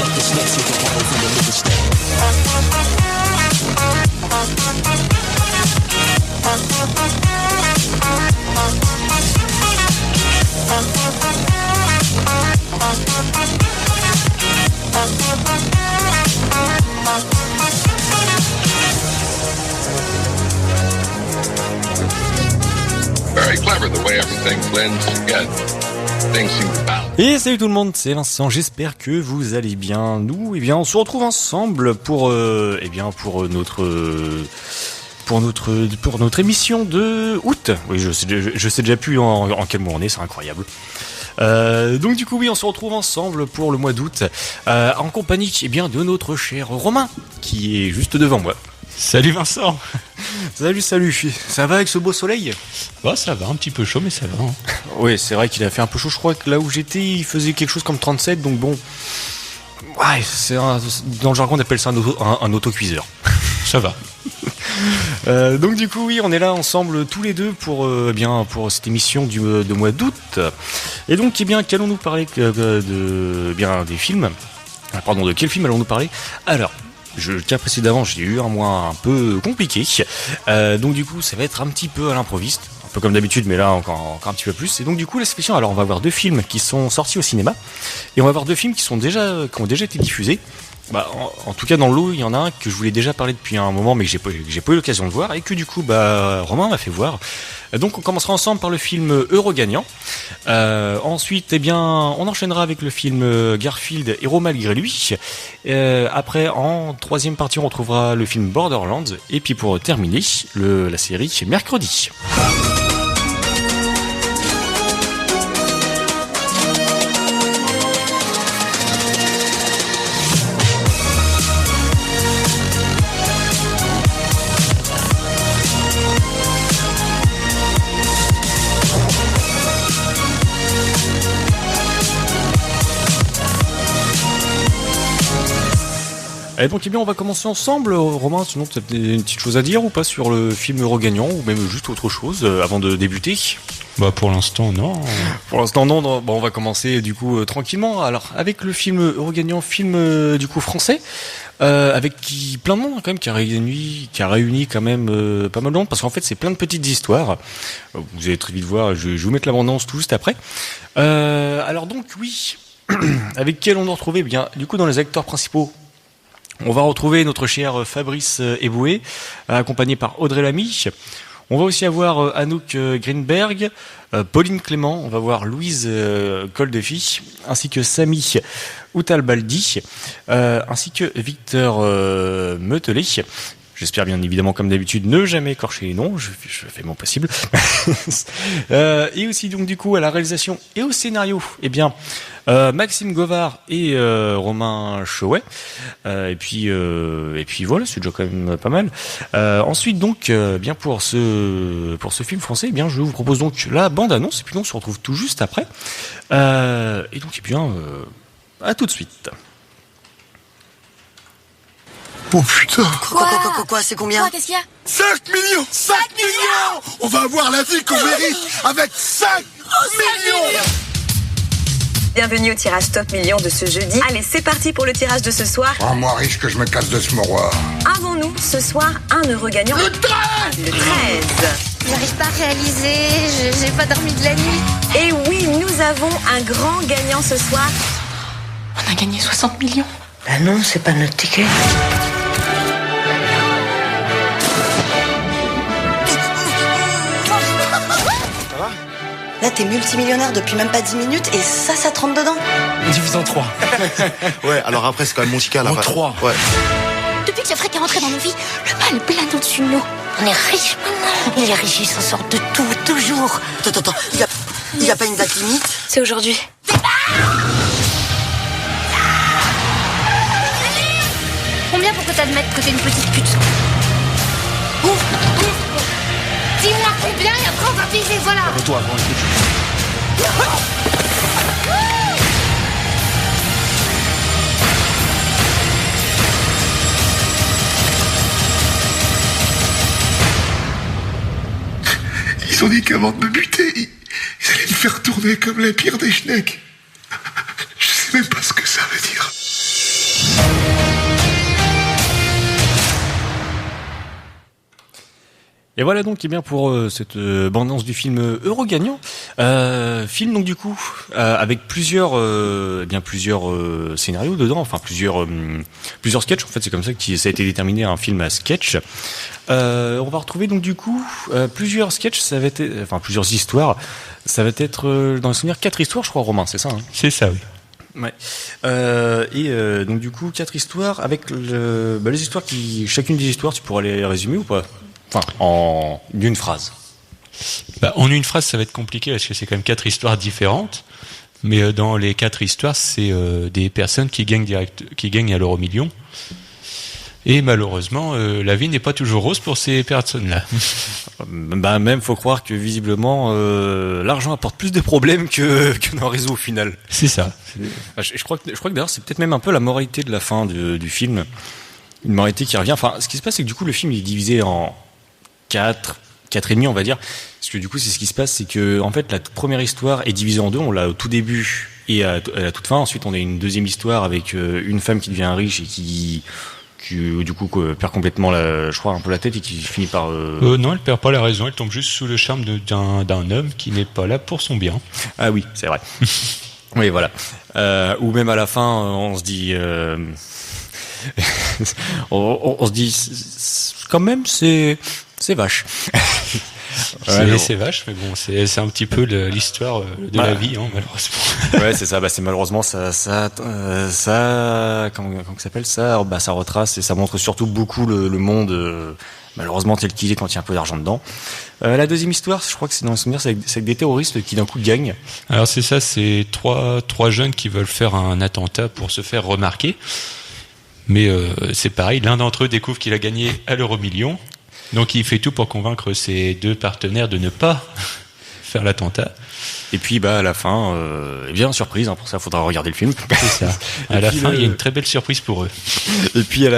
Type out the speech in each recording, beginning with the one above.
Let the snakes hit the halls in the liquor store. Very clever the way everything blends together. Things seem to balance. Et salut tout le monde, c'est Vincent, j'espère que vous allez bien. Nous, on se retrouve ensemble pour notre émission de août. Oui, je sais déjà plus en quel mois on est, c'est incroyable. Donc du coup oui, on se retrouve ensemble pour le mois d'août en compagnie de notre cher Romain qui est juste devant moi. Salut Vincent. Salut, ça va avec ce beau soleil? Bah ça va, un petit peu chaud mais ça va. Hein. Oui, c'est vrai qu'il a fait un peu chaud, je crois que là où j'étais il faisait quelque chose comme 37, donc bon... Ouais, dans le jargon on appelle ça un autocuiseur. Ça va. Donc du coup oui, on est là ensemble tous les deux pour cette émission de mois d'août. Et donc qu'allons-nous parler des films? Pardon, de quel film allons-nous parler? Alors, je tiens précédemment, j'ai eu un mois un peu compliqué, donc du coup ça va être un petit peu à l'improviste, un peu comme d'habitude, mais là encore un petit peu plus. Et donc du coup la spéciale, alors on va voir 2 films qui sont sortis au cinéma, et on va voir 2 films qui ont déjà été diffusés. Bah, en tout cas dans le lot il y en a un que je voulais déjà parler depuis un moment mais que j'ai pas eu l'occasion de voir, et que du coup Romain m'a fait voir. Donc on commencera ensemble par le film Eurogagnant. Ensuite on enchaînera avec le film Garfield, Héros malgré lui. Après en 3e partie on retrouvera le film Borderlands, et puis pour terminer la série Mercredi. Et donc on va commencer ensemble, Romain, sinon tu as une petite chose à dire ou pas sur le film Eurogagnant, ou même juste autre chose avant de débuter? Bah pour l'instant non. Pour l'instant non. Bon, on va commencer du coup tranquillement. Alors avec le film Eurogagnant, film du coup français, avec plein de monde quand même qui a réuni quand même pas mal de monde, parce qu'en fait c'est plein de petites histoires. Vous allez très vite voir, je vais vous mettre l'abondance tout juste après. Alors donc oui, avec quel on doit retrouver du coup dans les acteurs principaux. On va retrouver notre cher Fabrice Eboué, accompagné par Audrey Lamy. On va aussi avoir Anouk Greenberg, Pauline Clément, on va voir Louise Koldefy, ainsi que Samy Outalbaldi, ainsi que Victor Metelet. J'espère bien évidemment comme d'habitude ne jamais écorcher les noms, je fais mon possible. Et aussi donc du coup à la réalisation et au scénario, Maxime Govard et Romain Chouet. Et puis voilà, c'est déjà quand même pas mal. Ensuite donc pour ce film français, je vous propose donc la bande annonce, et puis on se retrouve tout juste après. Et donc à tout de suite. Oh putain! Quoi? C'est combien? Qu'est-ce qu'il y a? 5 millions! 5 millions! On va avoir la vie qu'on mérite avec 5 millions! Bienvenue au tirage Top Millions de ce jeudi. Allez, c'est parti pour le tirage de ce soir. Oh, moi riche que je me casse de ce mouroir. Avons-nous ce soir un heureux gagnant? Le 13! Le 13! J'arrive pas à réaliser, j'ai pas dormi de la nuit. Et oui, nous avons un grand gagnant ce soir. On a gagné 60 millions. Bah non, c'est pas notre ticket. Là, t'es multimillionnaire depuis même pas 10 minutes et ça te rentre dedans. Divise en 3. Ouais, alors après, c'est quand même mon ticket à la En fin. 3. Ouais. Depuis que le fric est rentré dans nos vies, le mal plane au-dessus de nous. On est riches maintenant. Et les riches, ils s'en sortent de tout, toujours. Attends, y a pas une date limite? C'est aujourd'hui. Combien pour que t'admettes que t'es une petite pute? Dis-moi combien et après on va payer, voilà. Toi avant Ils ont dit qu'avant de me buter, ils allaient me faire tourner comme la pire des schnecks. Je sais même pas ce que ça veut dire. Et voilà donc, bien pour cette bande-annonce du film Heureux Gagnant. Film donc du coup avec plusieurs scénarios dedans, enfin plusieurs sketchs. En fait, c'est comme ça que ça a été déterminé un film à sketch. On va retrouver donc du coup plusieurs sketchs. Ça va être, enfin plusieurs histoires. Ça va être dans le souvenir 4 histoires, je crois, Romain, c'est ça hein? C'est ça, oui. Ouais. Donc du coup 4 histoires avec les histoires chacune des histoires, tu pourras les résumer ou pas? Enfin, en une phrase. En une phrase, ça va être compliqué parce que c'est quand même 4 histoires différentes. Mais dans les 4 histoires, c'est des personnes qui gagnent à l'euro-million. Et malheureusement, la vie n'est pas toujours rose pour ces personnes-là. Même, faut croire que visiblement, l'argent apporte plus de problèmes que n'en résout au final. C'est ça. Je crois que d'ailleurs, c'est peut-être même un peu la moralité de la fin du film. Une moralité qui revient. Enfin, ce qui se passe, c'est que du coup, le film est divisé en 4 et demi, on va dire. Parce que du coup, c'est ce qui se passe, c'est que en fait, la toute première histoire est divisée en 2. On l'a au tout début et à la toute fin. Ensuite, on a une deuxième histoire avec une femme qui devient riche et qui du coup perd complètement je crois un peu la tête et qui finit par non, elle perd pas la raison, elle tombe juste sous le charme d'un homme qui n'est pas là pour son bien. Ah oui, c'est vrai. Oui, voilà. Ou même à la fin, on se dit on se dit quand même c'est vache. C'est vache, mais bon, c'est un petit peu l'histoire de la vie, hein, malheureusement. Ouais, c'est ça. C'est malheureusement ça comment ça s'appelle ça. Ça retrace et ça montre surtout beaucoup le monde malheureusement tel qu'il est quand il y a un peu d'argent dedans. La deuxième histoire, je crois que c'est dans le souvenir, c'est avec des terroristes qui d'un coup gagnent. Alors c'est ça, c'est trois jeunes qui veulent faire un attentat pour se faire remarquer. Mais c'est pareil, l'un d'entre eux découvre qu'il a gagné à l'euro-million. Donc il fait tout pour convaincre ses 2 partenaires de ne pas faire l'attentat. Et puis à la fin, bien surprise, pour ça il faudra regarder le film. C'est ça. À la fin, il y a une très belle surprise pour eux. Et puis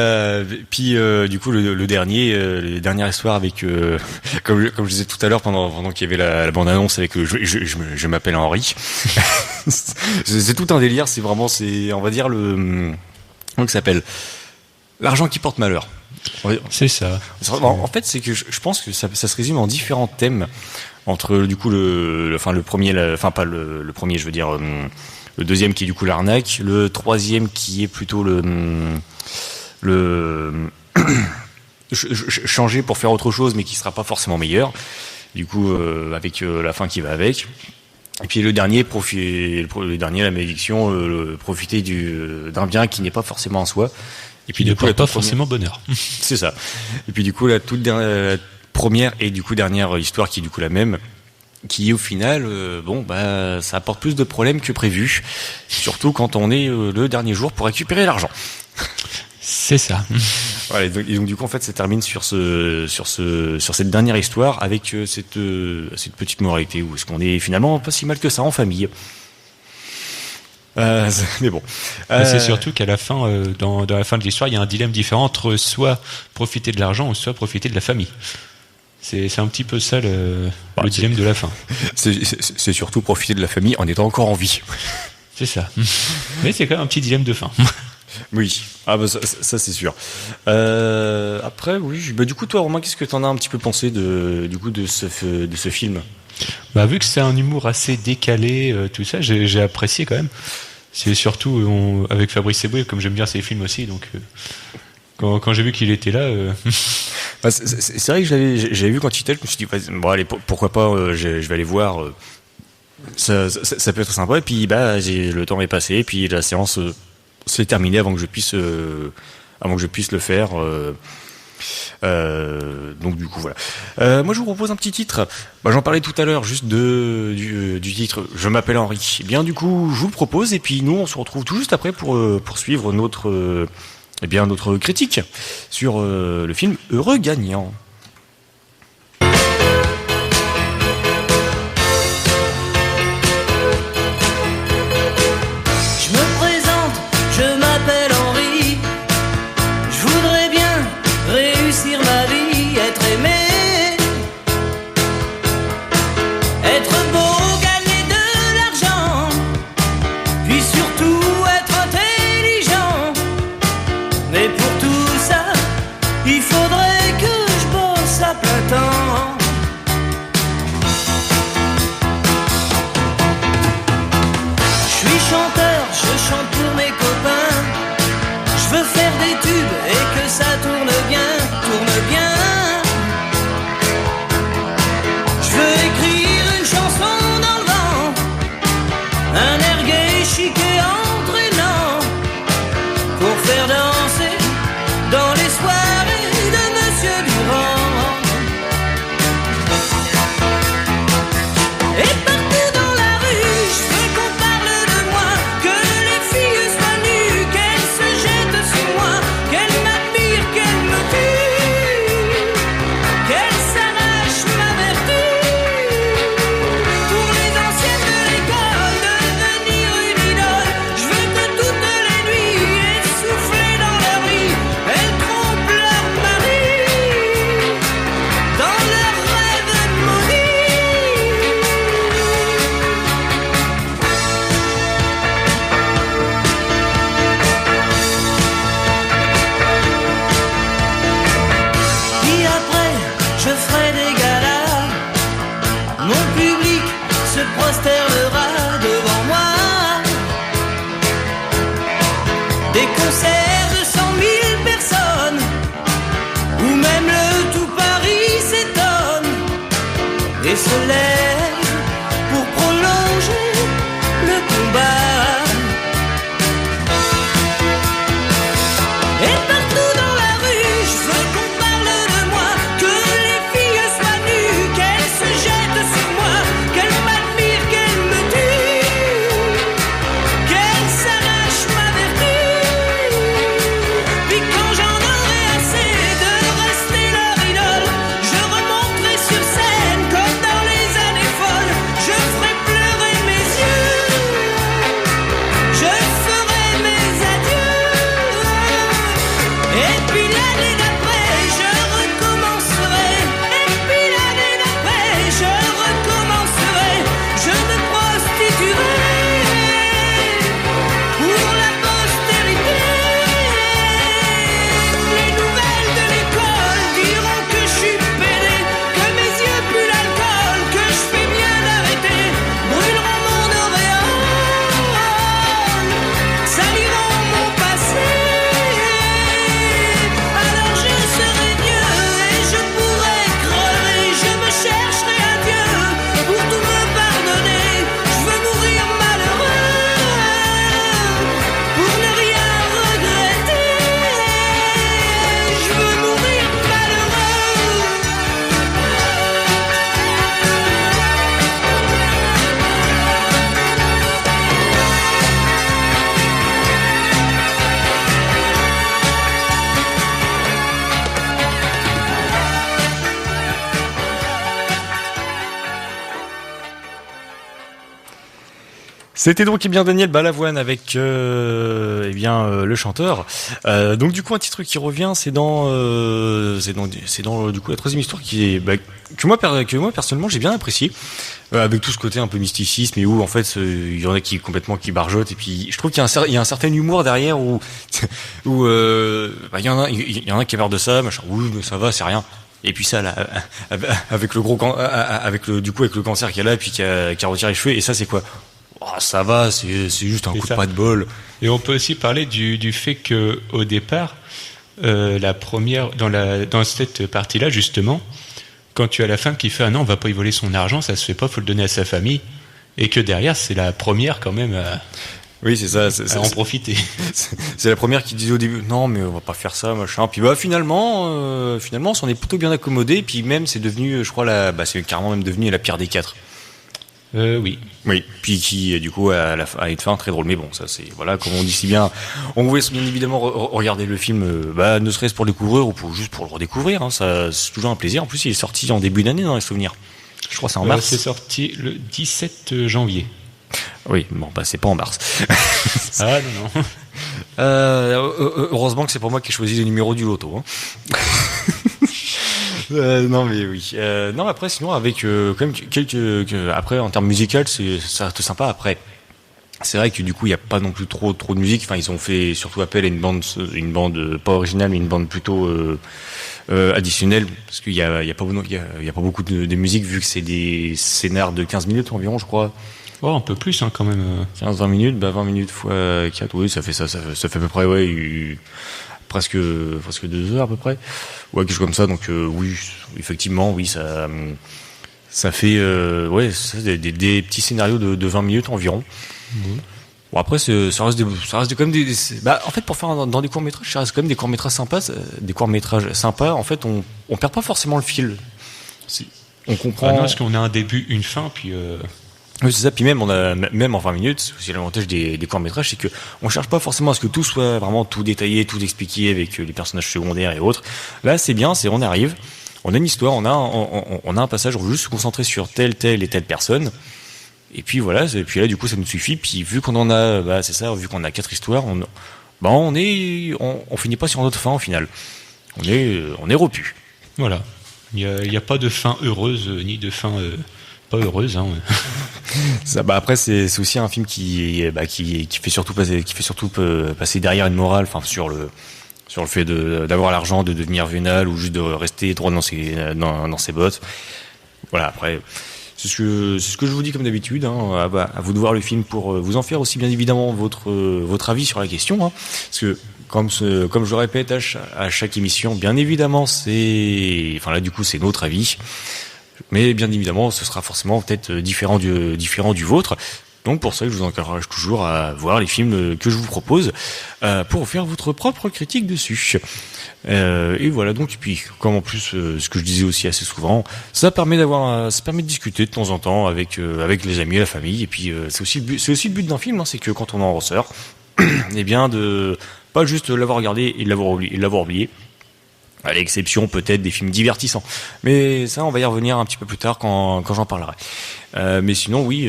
du coup la dernière histoire avec comme je disais tout à l'heure pendant qu'il y avait la bande annonce avec je m'appelle Henri. C'est tout un délire, on va dire comment ça s'appelle, l'argent qui porte malheur. C'est ça. En fait, c'est que je pense que ça se résume en différents thèmes entre du coup le premier, pas le premier, je veux dire le deuxième qui est du coup l'arnaque, le troisième qui est plutôt changer pour faire autre chose mais qui sera pas forcément meilleur. Du coup avec la fin qui va avec. Et puis le dernier, la malédiction, profiter d'un bien qui n'est pas forcément en soi. Et puis du coup, pas forcément bonheur. C'est ça. Et puis du coup, la première et du coup dernière histoire qui est du coup la même, qui au final, ça apporte plus de problèmes que prévu, surtout quand on est le dernier jour pour récupérer l'argent. C'est ça. Voilà, et donc du coup en fait ça termine sur cette dernière histoire avec cette petite moralité où est-ce qu'on est finalement pas si mal que ça en famille. Mais bon. C'est surtout qu'à la fin, dans la fin de l'histoire, il y a un dilemme différent entre soit profiter de l'argent ou soit profiter de la famille. C'est un petit peu ça le dilemme de la fin. C'est surtout profiter de la famille en étant encore en vie. C'est ça. Mais c'est quand même un petit dilemme de fin. Oui, ça c'est sûr. Après, oui. Du coup, toi, Romain, qu'est-ce que t'en as un petit peu pensé de ce film? Vu que c'est un humour assez décalé, tout ça, j'ai apprécié quand même. C'est surtout avec Fabrice Eboué, comme j'aime bien ses films aussi, donc quand j'ai vu qu'il était là. C'est vrai que j'avais vu quand il était, je me suis dit, allez, pourquoi pas, je vais aller voir. Ça peut être sympa. Et puis le temps est passé, et puis la séance s'est terminée avant que je puisse le faire. Donc du coup voilà. Moi je vous propose un petit titre. J'en parlais tout à l'heure juste du titre. Je m'appelle Henri. Eh bien du coup je vous le propose et puis nous on se retrouve tout juste après pour poursuivre notre critique sur le film Heureux Gagnant. Mais pour tout ça, il faudrait que je bosse. se lève pour prolonger le combat. Et partout dans la rue, je veux qu'on parle de moi, que les filles soient nues, qu'elles se jettent sur moi, qu'elles m'admirent, qu'elles me tuent, qu'elles s'arrachent ma vertu. Puis quand j'en aurai assez de rester leur idole, je remonterai sur scène comme dans les années folles. Je ferai pleurer mes yeux, je ferai mes adieux. Et puis l'année d'après, je recommencerai. Et puis l'année d'après, je recommencerai. Je me prostituerai pour la postérité. Les nouvelles de l'école diront que je suis pédé, que mes yeux puent l'alcool, que je fais bien d'arrêter. Brûleront mon auréole, saliront mon passé. Alors je serai mieux et je pourrai crever. Je me chercherai un Dieu pour tout me pardonner. Je veux mourir malheureux pour ne rien regretter. Je veux mourir malheureux. C'était donc bien Daniel Balavoine avec le chanteur. Donc du coup un titre qui revient, c'est dans du coup la troisième histoire qui est que moi personnellement j'ai bien apprécié, avec tout ce côté un peu mysticisme et où en fait il y en a qui complètement qui barjotent, et puis je trouve qu'il y a un certain humour derrière où il y en a qui a peur de ça, machin, oui mais ça va, c'est rien. Et puis ça là, avec le cancer qu'il y a là, et puis qui a retiré les cheveux, et ça c'est quoi? Oh, ça va, c'est juste un coup de pas de bol. Et on peut aussi parler du fait que au départ, la première dans cette partie-là justement, quand tu as la femme qui fait non, on va pas y voler son argent, ça se fait pas, faut le donner à sa famille, et que derrière c'est la première quand même oui, c'est ça. À en profiter. C'est la première qui disait au début, non, mais on va pas faire ça, machin. Puis finalement, on s'en est plutôt bien accommodé. Puis même, c'est devenu, je crois, c'est carrément même devenu la pire des quatre. Oui. Oui. Puis qui, du coup, a une fin très drôle. Mais bon, ça, c'est, voilà, comme on dit si bien. On voulait bien évidemment regarder le film, ne serait-ce pour le découvrir ou juste pour le redécouvrir. Hein, ça, c'est toujours un plaisir. En plus, il est sorti en début d'année dans les souvenirs. Je crois que c'est en mars. C'est sorti le 17 janvier. Oui, bon, c'est pas en mars. Ah non. Heureusement que c'est pas moi qui ai choisi le numéro du loto. Hein. Non mais oui. Non, après sinon avec quand même après en termes musical ça reste sympa. Après c'est vrai que du coup il y a pas non plus trop de musique. Enfin ils ont fait surtout appel à une bande pas originale mais une bande plutôt additionnelle, parce qu'il y a pas beaucoup de musique, vu que c'est des scénars de 15 minutes environ, je crois. Oh, un peu plus quand même. 15-20 minutes, 20 minutes fois 4, oui, ça fait à peu près, ouais, presque 2 heures à peu près. Ouais, quelque chose comme ça, donc oui, effectivement, oui, ça fait des petits scénarios de 20 minutes environ. Mmh. Bon, après ça reste quand même en fait, pour faire dans des courts-métrages, ça reste quand même des courts-métrages sympas, en fait, on perd pas forcément le fil. On comprend. Non, parce qu'on a un début, une fin, puis oui, c'est ça. Puis même en 20 minutes, c'est l'avantage des courts-métrages, c'est que on cherche pas forcément à ce que tout soit vraiment tout détaillé, tout expliqué avec les personnages secondaires et autres. Là, c'est bien, on arrive, on a une histoire, on a un passage, on veut juste se concentrer sur telle et telle personne. Et puis voilà, et puis là du coup ça nous suffit. Puis vu qu'on en a, vu qu'on a 4 histoires, on finit pas sur une autre fin au final. On est repu. Voilà. Il y a pas de fin heureuse ni de fin pas heureuse. Hein. Ça, après c'est aussi un film qui fait surtout passer derrière une morale, enfin sur le fait d'avoir l'argent, de devenir vénal ou juste de rester droit dans ses bottes. Voilà, après. C'est ce que je vous dis comme d'habitude, hein, à vous de voir le film pour vous en faire aussi bien évidemment votre avis sur la question, hein, parce que comme je le répète à chaque émission, bien évidemment là du coup c'est notre avis. Mais bien évidemment, ce sera forcément peut-être différent du vôtre. Donc pour ça, je vous encourage toujours à voir les films que je vous propose pour faire votre propre critique dessus. Et voilà, donc et puis comme en plus ce que je disais aussi assez souvent, ça permet de discuter de temps en temps avec les amis, la famille. Et puis c'est aussi le but d'un film, hein, c'est que quand on en ressort, eh bien de pas juste l'avoir regardé et de l'avoir oublié. À l'exception peut-être des films divertissants. Mais ça, on va y revenir un petit peu plus tard quand j'en parlerai. Mais sinon, oui,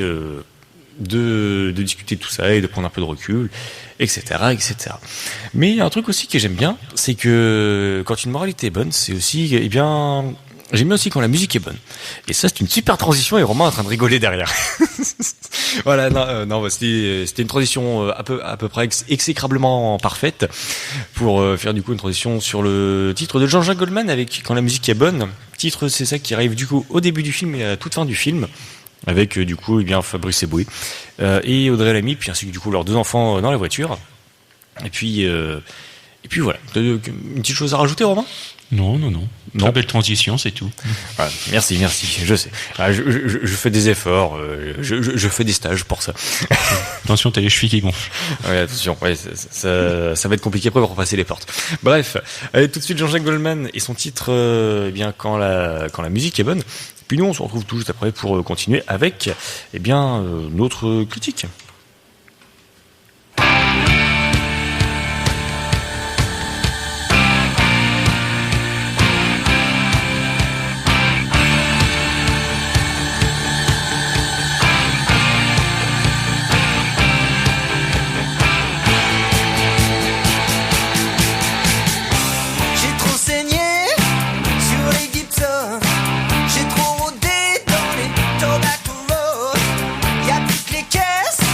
de discuter de tout ça et de prendre un peu de recul, etc., etc. Mais il y a un truc aussi que j'aime bien, c'est que quand une moralité est bonne, c'est aussi, eh bien, j'aime bien aussi quand la musique est bonne. Et ça, c'est une super transition et Romain est en train de rigoler derrière. Voilà, non, c'était une transition à peu près exécrablement parfaite pour faire du coup une transition sur le titre de Jean-Jacques Goldman avec Quand la musique est bonne. Titre, c'est ça qui arrive du coup au début du film et à la toute fin du film. Avec du coup, eh bien, Fabrice Eboué et Audrey Lamy, puis ainsi que du coup leurs deux enfants dans la voiture. Et puis voilà. Une petite chose à rajouter, Romain ? Non. Très belle transition, c'est tout. Voilà, merci, je sais. Je fais des efforts, je fais des stages pour ça. Attention, t'as les chevilles qui gonflent. Ouais, attention, ouais, ça va être compliqué après pour passer les portes. Bref, allez, tout de suite Jean-Jacques Goldman et son titre, eh bien, quand la musique est bonne. Puis nous, on se retrouve tout juste après pour continuer avec, eh bien, notre critique. J'ai trop saigné sur les Gibson. J'ai trop rodé dans les Tobacco Road. Y'a plus que les caisses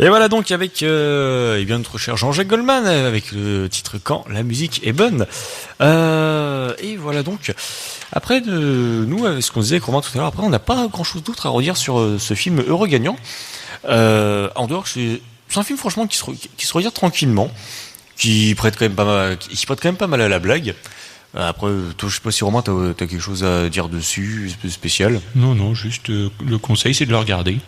Et voilà donc avec eh bien notre cher Jean-Jacques Goldman avec le titre Quand la musique est bonne. Et voilà donc après nous ce qu'on disait avec Romain tout à l'heure, après on n'a pas grand chose d'autre à redire sur ce film heureux gagnant. En dehors c'est un film franchement qui se regarde tranquillement, qui prête quand même pas mal à la blague. Après, toi, je sais pas si Romain, t'as quelque chose à dire dessus, spécial. Non, juste le conseil, c'est de le regarder.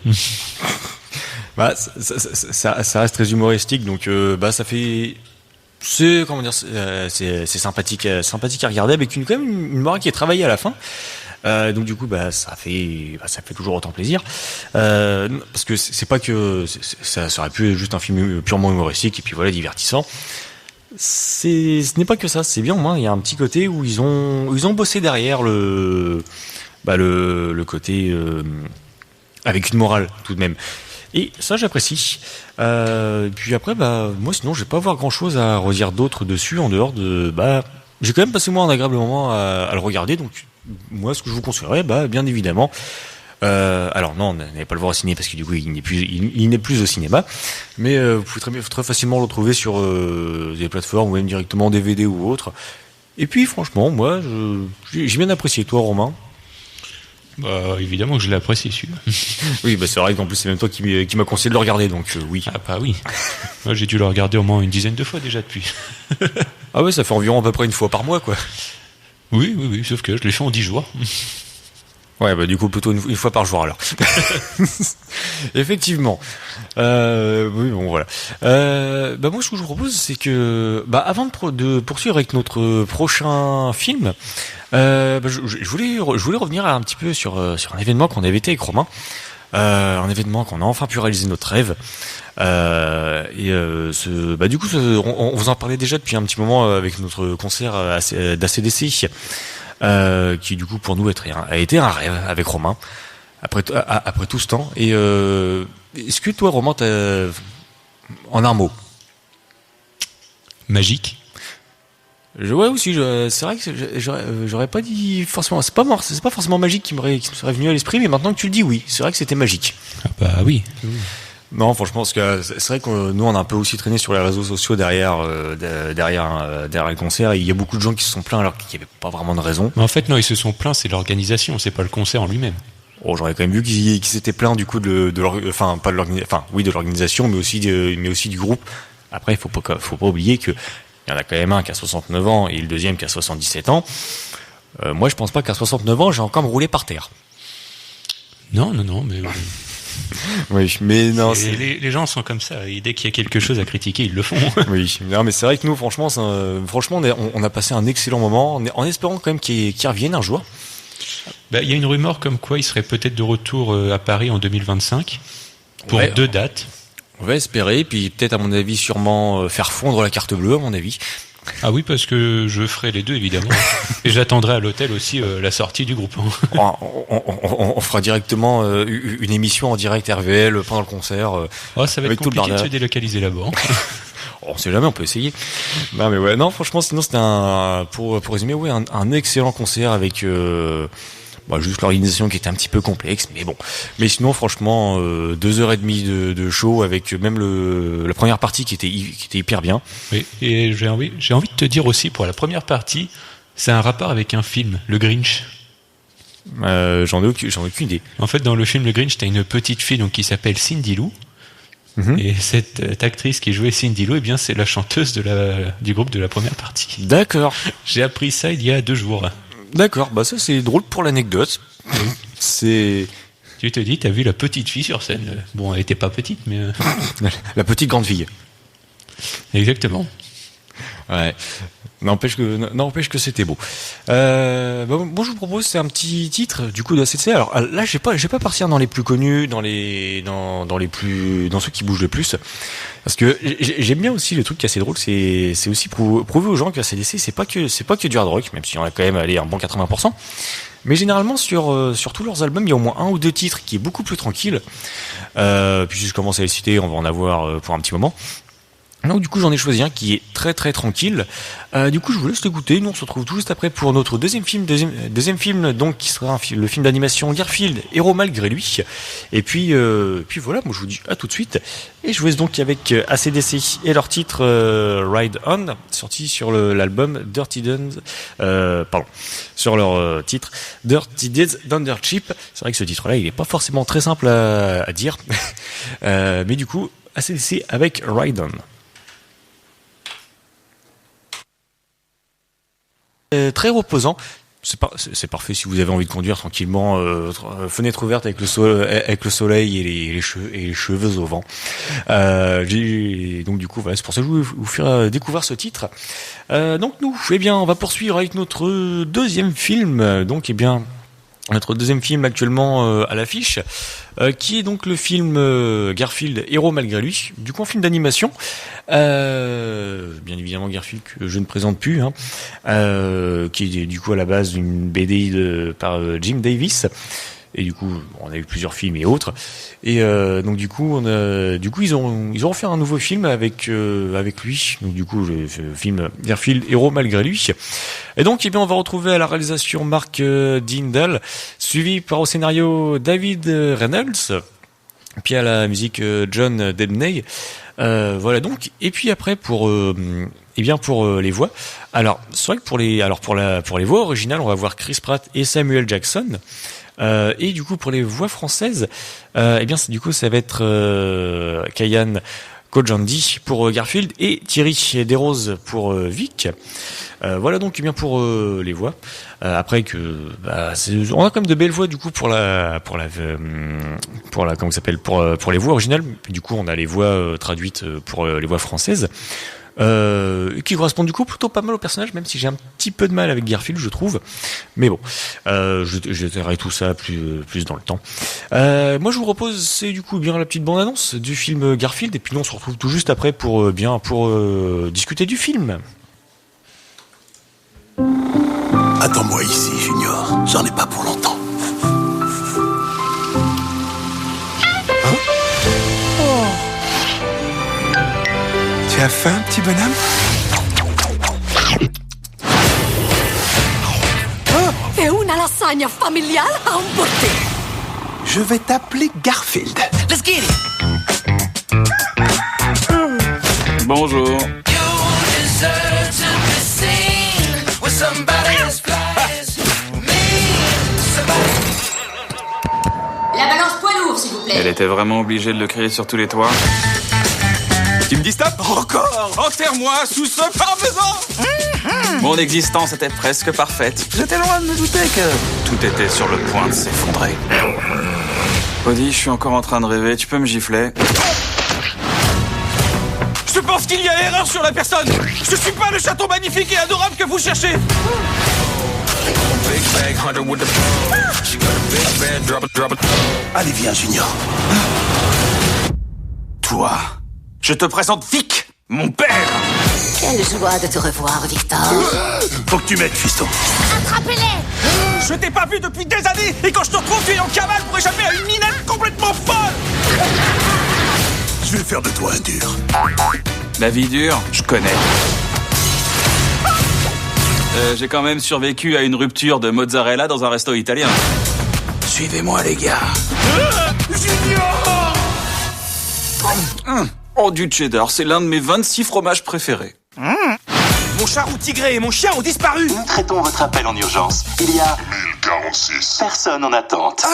Bah, ça reste très humoristique, donc ça fait, c'est comment dire, c'est sympathique à regarder avec quand même une morale qui est travaillée à la fin. Donc du coup, ça fait toujours autant plaisir, parce que c'est pas que ça aurait pu être juste un film purement humoristique et puis voilà divertissant. Ce n'est pas que ça, c'est bien au moins il y a un petit côté où ils ont bossé derrière le côté avec une morale tout de même. Et ça j'apprécie. Puis après moi sinon je vais pas avoir grand chose à redire d'autre dessus en dehors de j'ai quand même passé moi un agréable moment à le regarder, donc moi ce que je vous conseillerais bien évidemment alors non, n'allez pas le voir au ciné parce que du coup il n'est plus au cinéma, mais vous pouvez très facilement le retrouver sur des plateformes ou même directement en DVD ou autre. Et puis franchement moi j'ai bien apprécié. Toi Romain? Évidemment que je l'ai apprécié celui-là. Oui c'est vrai qu'en plus c'est même toi qui m'a conseillé de le regarder, donc oui. Oui. Moi j'ai dû le regarder au moins une dizaine de fois déjà depuis. Ah ouais, ça fait environ à peu près une fois par mois quoi. Oui, sauf que je l'ai fait en 10 jours. Ouais, du coup plutôt une fois par jour alors. Effectivement. Oui, bon voilà. Moi ce que je vous propose c'est que avant de poursuivre avec notre prochain film, je voulais revenir un petit peu sur un événement qu'on avait été avec Romain. Un événement qu'on a enfin pu réaliser notre rêve. Du coup on vous en parlait déjà depuis un petit moment avec notre concert d'ACDC. Qui du coup pour nous a été un rêve avec Romain après tout ce temps. Et est-ce que toi Romain en un mot? Magique. Ouais aussi, c'est vrai que j'aurais pas dit forcément, c'est pas forcément magique qui me serait venu à l'esprit, mais maintenant que tu le dis, oui, c'est vrai que c'était magique. Oui. Non, franchement, parce que c'est vrai que nous on a un peu aussi traîné sur les réseaux sociaux derrière le concert, et il y a beaucoup de gens qui se sont plaints alors qu'il n'y avait pas vraiment de raison. Mais en fait non, ils se sont plaints, c'est l'organisation, c'est pas le concert en lui-même. Oh, j'aurais quand même vu qu'ils s'étaient plaints du coup de l'organisation, mais aussi du groupe. Après, il faut pas oublier que il y en a quand même un qui a 69 ans et le deuxième qui a 77 ans. Moi, je pense pas qu'à 69 ans, j'ai encore me rouler par terre. Non, mais oui, mais non. Les gens sont comme ça. Et dès qu'il y a quelque chose à critiquer, ils le font. Oui, non, mais c'est vrai que nous, franchement, on a passé un excellent moment, en espérant quand même qu'ils reviennent un jour. Il y a une rumeur comme quoi il serait peut-être de retour à Paris en 2025 pour 2 dates. On va espérer, puis peut-être à mon avis sûrement faire fondre la carte bleue à mon avis. Ah oui, parce que je ferai les deux évidemment. Et j'attendrai à l'hôtel aussi la sortie du groupe. On fera directement une émission en direct RVL pendant le concert. Ça va être compliqué de se délocaliser là-bas. On sait jamais, on peut essayer. Non mais ouais, non franchement sinon c'était pour résumer un excellent concert avec juste l'organisation qui était un petit peu complexe, mais bon. Mais sinon, franchement, 2h30 de show avec même la première partie qui était hyper bien. Oui, et j'ai envie de te dire aussi, pour la première partie, c'est un rapport avec un film, Le Grinch. J'en ai aucune idée. En fait, dans le film Le Grinch, t'as une petite fille donc qui s'appelle Cindy Lou. Mm-hmm. Et cette actrice qui jouait Cindy Lou, c'est la chanteuse du groupe de la première partie. D'accord. J'ai appris ça il y a 2 jours. D'accord, ça c'est drôle pour l'anecdote. C'est... Tu te dis, t'as vu la petite fille sur scène. Bon, elle était pas petite, mais... La petite grande fille. Exactement. Ouais. N'empêche que c'était beau. Moi je vous propose, c'est un petit titre du coup d'ACDC. Alors là, je vais pas partir dans les plus connus, dans ceux qui bougent le plus, parce que j'aime bien aussi le truc qui est assez drôle, c'est aussi prouver aux gens que ACDC c'est pas que du hard rock, même si on a quand même allé un bon 80%. Mais généralement sur tous leurs albums, il y a au moins 1 ou 2 titres qui est beaucoup plus tranquille. Puis si je commence à les citer, on va en avoir pour un petit moment. Donc du coup j'en ai choisi un qui est très très tranquille. Du coup je vous laisse l'écouter. Nous on se retrouve tout juste après pour notre deuxième film donc qui sera le film d'animation Garfield, Héros malgré lui. Et puis voilà, moi je vous dis à tout de suite. Et je vous laisse donc avec AC/DC et leur titre Ride On, sorti sur l'album Dirty Deeds, sur leur titre Dirty Deeds d'Underchip. C'est vrai que ce titre-là il est pas forcément très simple à dire, mais du coup AC/DC avec Ride On. Très reposant, c'est parfait si vous avez envie de conduire tranquillement, fenêtre ouverte avec le soleil et les cheveux au vent. Donc du coup voilà, c'est pour ça que je vais vous faire découvrir ce titre. Donc nous, on va poursuivre avec notre deuxième film. Donc notre deuxième film actuellement à l'affiche, qui est donc le film Garfield, Héros malgré lui, du coup un film d'animation, bien évidemment Garfield que je ne présente plus, qui est du coup à la base d'une BD par Jim Davis. Et du coup, on a eu plusieurs films et autres. Et donc du coup, ils ont refait un nouveau film avec lui. Donc du coup, le film Garfield, Héros malgré lui. Et donc, on va retrouver à la réalisation Mark Dindal, suivi par au scénario David Reynolds, puis à la musique John Debney. Voilà donc. Et puis après pour les voix. Alors c'est vrai que pour les voix originales, on va voir Chris Pratt et Samuel Jackson. Et du coup pour les voix françaises, ça va être Kyan Kojandi pour Garfield et Thierry Desroses pour Vic. Voilà donc pour les voix. Après on a quand même de belles voix du coup pour les voix originales. Du coup on a les voix traduites pour les voix françaises. Qui correspondent du coup plutôt pas mal au personnage, même si j'ai un petit peu de mal avec Garfield, je trouve. Mais bon, je verrai tout ça plus dans le temps. Moi, je vous propose, c'est du coup la petite bande-annonce du film Garfield, et puis nous, on se retrouve tout juste après pour discuter du film. Attends-moi ici, Junior. J'en ai pas pour longtemps. Tu as faim, petit bonhomme? Et una lasagna familiale à emporter. Je vais t'appeler Garfield. Let's get it. Bonjour. La balance poids lourd, s'il vous plaît. Elle était vraiment obligée de le crier sur tous les toits. Tu me dis stop? Encore? Enterre-moi sous ce parmesan. Mon existence était presque parfaite. J'étais loin de me douter que tout était sur le point de s'effondrer. Cody, je suis encore en train de rêver. Tu peux me gifler? Je pense qu'il y a erreur sur la personne. Je suis pas le château magnifique et adorable que vous cherchez. Allez, viens, Junior. Toi, je te présente Vic, mon père. Quelle joie de te revoir, Victor. Faut que tu m'aides, fiston. Attrapez-les. Je t'ai pas vu depuis des années et quand je te retrouve, tu es en cavale pour échapper à une minette complètement folle. Je vais faire de toi un dur. La vie dure, je connais. J'ai quand même survécu à une rupture de mozzarella dans un resto italien. Suivez-moi, les gars. Oh, du cheddar, c'est l'un de mes 26 fromages préférés. Mon charroux tigré et mon chien ont disparu. Nous traitons votre appel en urgence. Il y a 1046. personne en attente.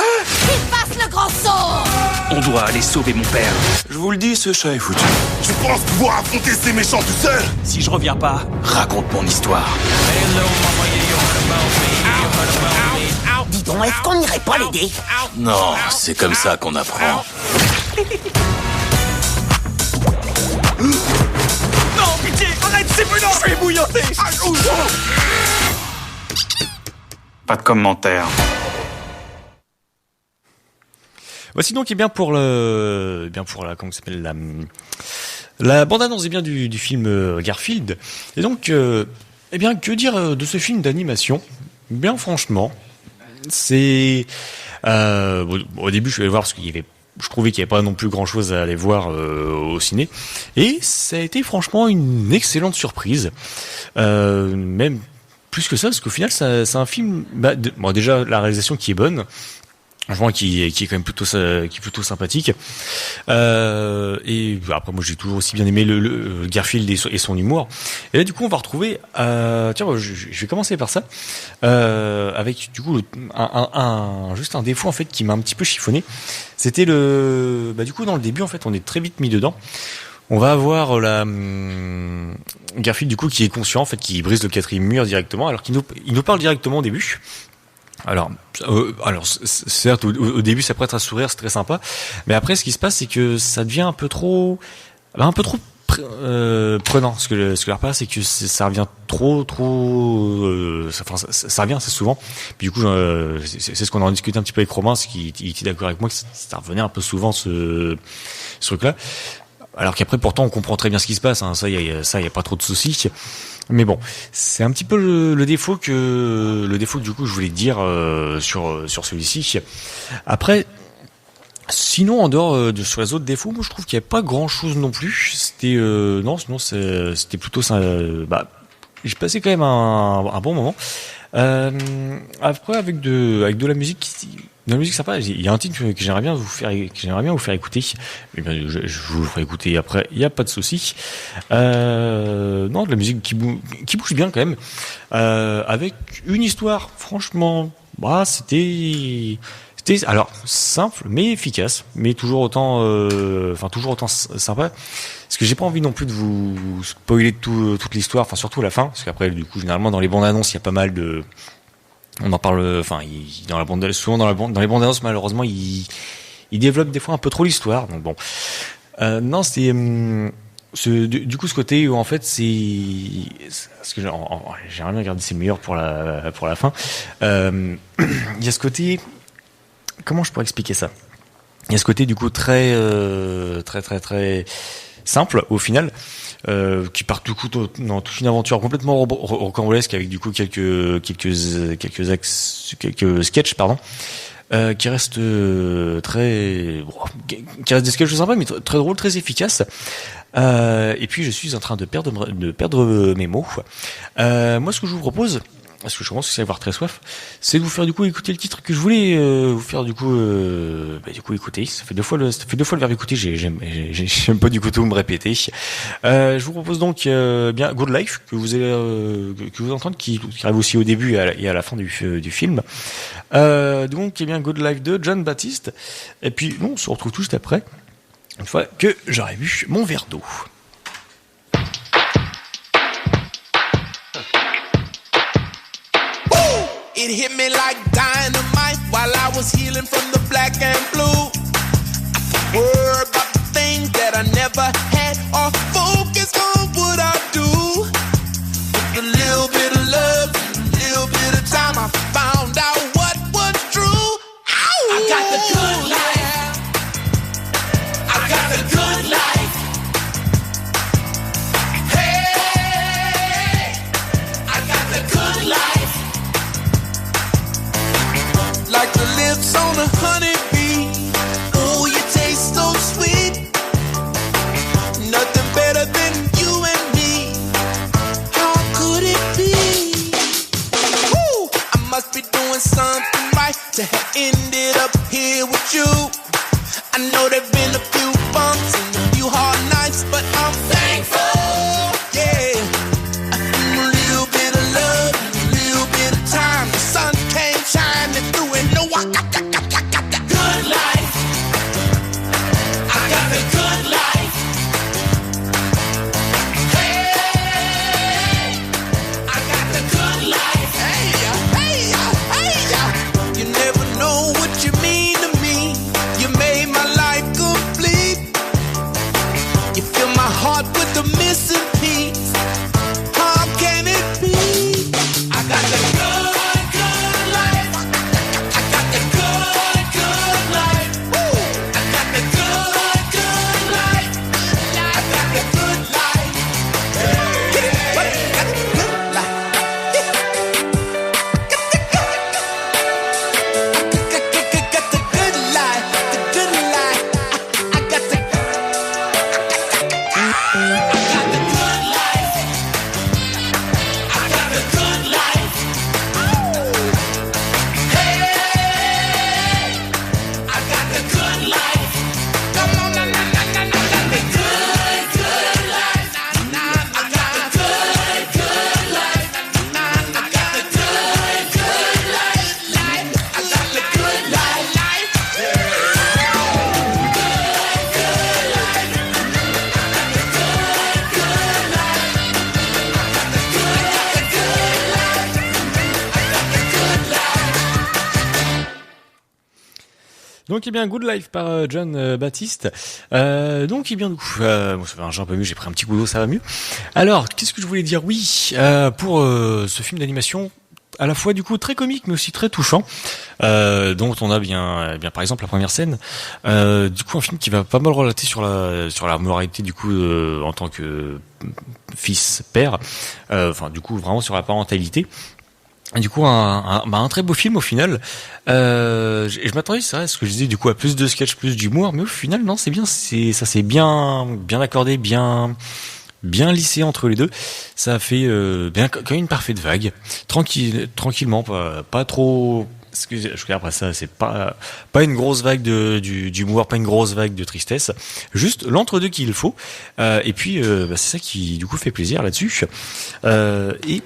Il passe le grand saut. On doit aller sauver mon père. Je vous le dis, ce chat est foutu. Tu penses pouvoir affronter ces méchants tout seul? Si je reviens pas, raconte mon histoire. Dis donc, est-ce qu'on n'irait pas l'aider? Non, c'est comme ça qu'on apprend. Non, pitié, arrête, c'est brûlant. Je suis ébouillanté. Pas de commentaires. Voici donc pour la bande-annonce du film Garfield. Et donc que dire de ce film d'animation? Bien franchement, c'est au début je suis allé voir parce qu'il y avait je trouvais qu'il n'y avait pas non plus grand chose à aller voir au ciné. Et ça a été franchement une excellente surprise. Même plus que ça, parce qu'au final, c'est un film, bon, déjà, la réalisation qui est bonne. Franchement, qui est quand même plutôt sympathique. Et après, moi, j'ai toujours aussi bien aimé le Garfield et son humour. Et là, du coup, on va retrouver. Tiens, je vais commencer par ça. Avec du coup juste un défaut en fait qui m'a un petit peu chiffonné. C'était du coup dans le début en fait, on est très vite mis dedans. On va avoir Garfield du coup qui est conscient en fait, qui brise le 4e mur directement, alors qu'il nous parle directement au début. Alors certes, au début, ça prête à sourire, c'est très sympa. Mais après, ce qui se passe, c'est que ça devient un peu trop prenant. Ce que je repère, c'est que ça revient trop. Ça revient assez souvent. Puis du coup, c'est ce qu'on en discutait un petit peu avec Romain, qui était d'accord avec moi que ça revenait un peu souvent ce truc-là. Alors qu'après, pourtant, on comprend très bien ce qui se passe. Hein. Ça, y a pas trop de soucis. Mais bon, c'est un petit peu le défaut que du coup je voulais dire sur celui-ci. Après, sinon en dehors sur les autres défauts, moi je trouve qu'il n'y a pas grand-chose non plus. C'était c'était plutôt ça. J'ai passé quand même un bon moment. Après avec de la musique. Dans la musique sympa, il y a un titre que j'aimerais bien vous faire écouter. Mais bien, je vous le ferai écouter après, il n'y a pas de souci. Non, de la musique qui bouge bien quand même. Avec une histoire, franchement, c'était alors simple mais efficace, mais toujours autant sympa. Parce que j'ai pas envie non plus de vous spoiler toute l'histoire, enfin surtout la fin, parce qu'après du coup généralement dans les bandes annonces il y a pas mal de on en parle, enfin, souvent dans les bandes annonces, malheureusement, il développe des fois un peu trop l'histoire. Donc bon, non, c'est du coup ce côté où en fait parce que j'aimerais bien garder c'est le meilleur pour la fin. Il y a ce côté, comment je pourrais expliquer ça ? Il y a ce côté du coup très simple au final. Qui part du coup dans toute une aventure complètement rocambolesque avec du coup quelques sketchs qui restent des sketchs sympas mais très drôles, très efficaces. Et puis je suis en train de perdre mes mots. Moi ce que je vous propose, parce que je commence à avoir très soif, c'est de vous faire du coup écouter le titre que je voulais vous faire du coup écouter. Ça fait deux fois le verbe écouter, j'aime pas du coup tout me répéter. Je vous propose donc bien Good Life que vous allez entendre, qui arrive aussi au début et à la fin du film. Donc bien Good Life de John Baptiste. Et puis on se retrouve tout juste après, une fois que j'aurai bu mon verre d'eau. It hit me like dynamite while I was healing from the black and blue. Worry about the things that I never had or focus on what I do. With a little bit of love, a little bit of time, I found out what was true. Ow! I got the good life. I got the good life. Hey, I got the good life. Like the lips on a honeybee. Oh, you taste so sweet. Nothing better than you and me. How could it be? Woo! I must be doing something right to have ended up here with you. I know there've been a few bumps and a few hard nights, but I'm thankful. Yeah. A little bit of love, a little bit of time. The sun came shining through. I got the good life. I got the good life. Hey, I got the good life. Hey. You never know what you mean to me. You made my life complete. Donc, eh bien, Good Life par John Baptiste. Donc, eh bien, bon, ça va un peu mieux, j'ai pris un petit coup d'eau, ça va mieux. Alors, qu'est-ce que je voulais dire? Oui, pour ce film d'animation, à la fois du coup très comique mais aussi très touchant, dont on a bien par exemple la première scène, du coup un film qui va pas mal relater sur la moralité du coup en tant que fils père, enfin du coup vraiment sur la parentalité. Et du coup un très beau film au final. Je m'attendais, c'est vrai, ce que je disais du coup à plus de sketch, plus d'humour, mais au final non, c'est bien, ça c'est bien accordé, bien lissé entre les deux. Ça a fait bien comme une parfaite vague, tranquillement, pas trop. Excusez, après ça, c'est pas une grosse vague d'humour, pas une grosse vague de tristesse, juste l'entre-deux qu'il faut. Et puis c'est ça qui du coup fait plaisir là-dessus. Et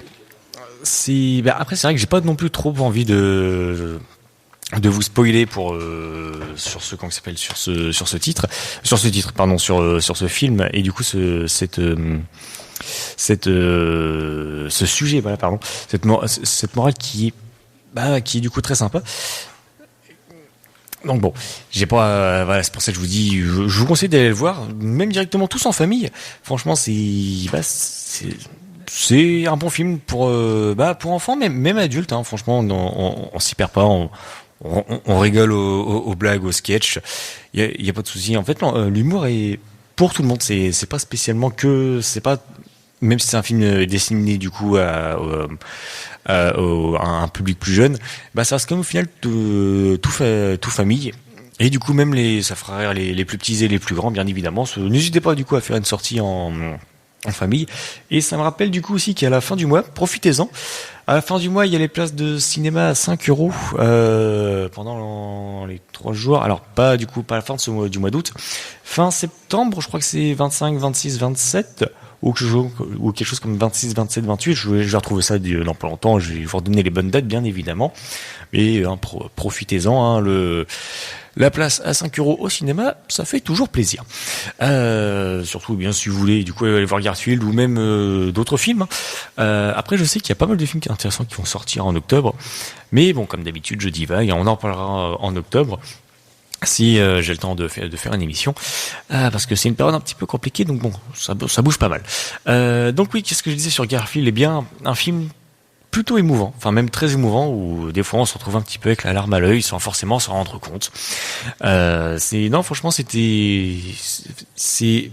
c'est après c'est vrai que j'ai pas non plus trop envie de vous spoiler sur ce film, et du coup ce sujet, voilà, pardon, cette morale qui est du coup très sympa. Donc bon, j'ai pas, voilà, c'est pour ça que je vous dis, je vous conseille d'aller le voir, même directement tous en famille. Franchement, c'est un bon film pour enfants, même adultes, hein. Franchement, on s'y perd pas, on rigole aux blagues, aux sketchs. Il y a pas de souci. En fait, l'humour est pour tout le monde. C'est pas spécialement même si c'est un film destiné du coup à un public plus jeune, ça reste comme au final tout famille. Et du coup même ça fera rire les plus petits et les plus grands, bien évidemment. N'hésitez pas du coup à faire une sortie en famille. Et ça me rappelle du coup aussi qu'à la fin du mois, profitez-en. À la fin du mois, il y a les places de cinéma à 5 € pendant les 3 jours. Alors pas la fin du mois d'août. Fin septembre, je crois que c'est 25, 26, 27 ou quelque chose comme 26, 27, 28. Je vais retrouver ça dans pas longtemps. Je vais vous redonner les bonnes dates, bien évidemment. Mais profitez-en. La place à 5 € au cinéma, ça fait toujours plaisir. Surtout bien si vous voulez du coup aller voir Garfield ou même d'autres films. Après, je sais qu'il y a pas mal de films intéressants qui vont sortir en octobre. Mais bon, comme d'habitude, je divague. On en parlera en octobre, si j'ai le temps de faire une émission, parce que c'est une période un petit peu compliquée, donc bon, ça bouge pas mal. Donc oui, qu'est-ce que je disais sur Garfield? Eh bien, un film plutôt émouvant, enfin même très émouvant, où des fois on se retrouve un petit peu avec la larme à l'œil sans forcément s'en rendre compte. Franchement, je sais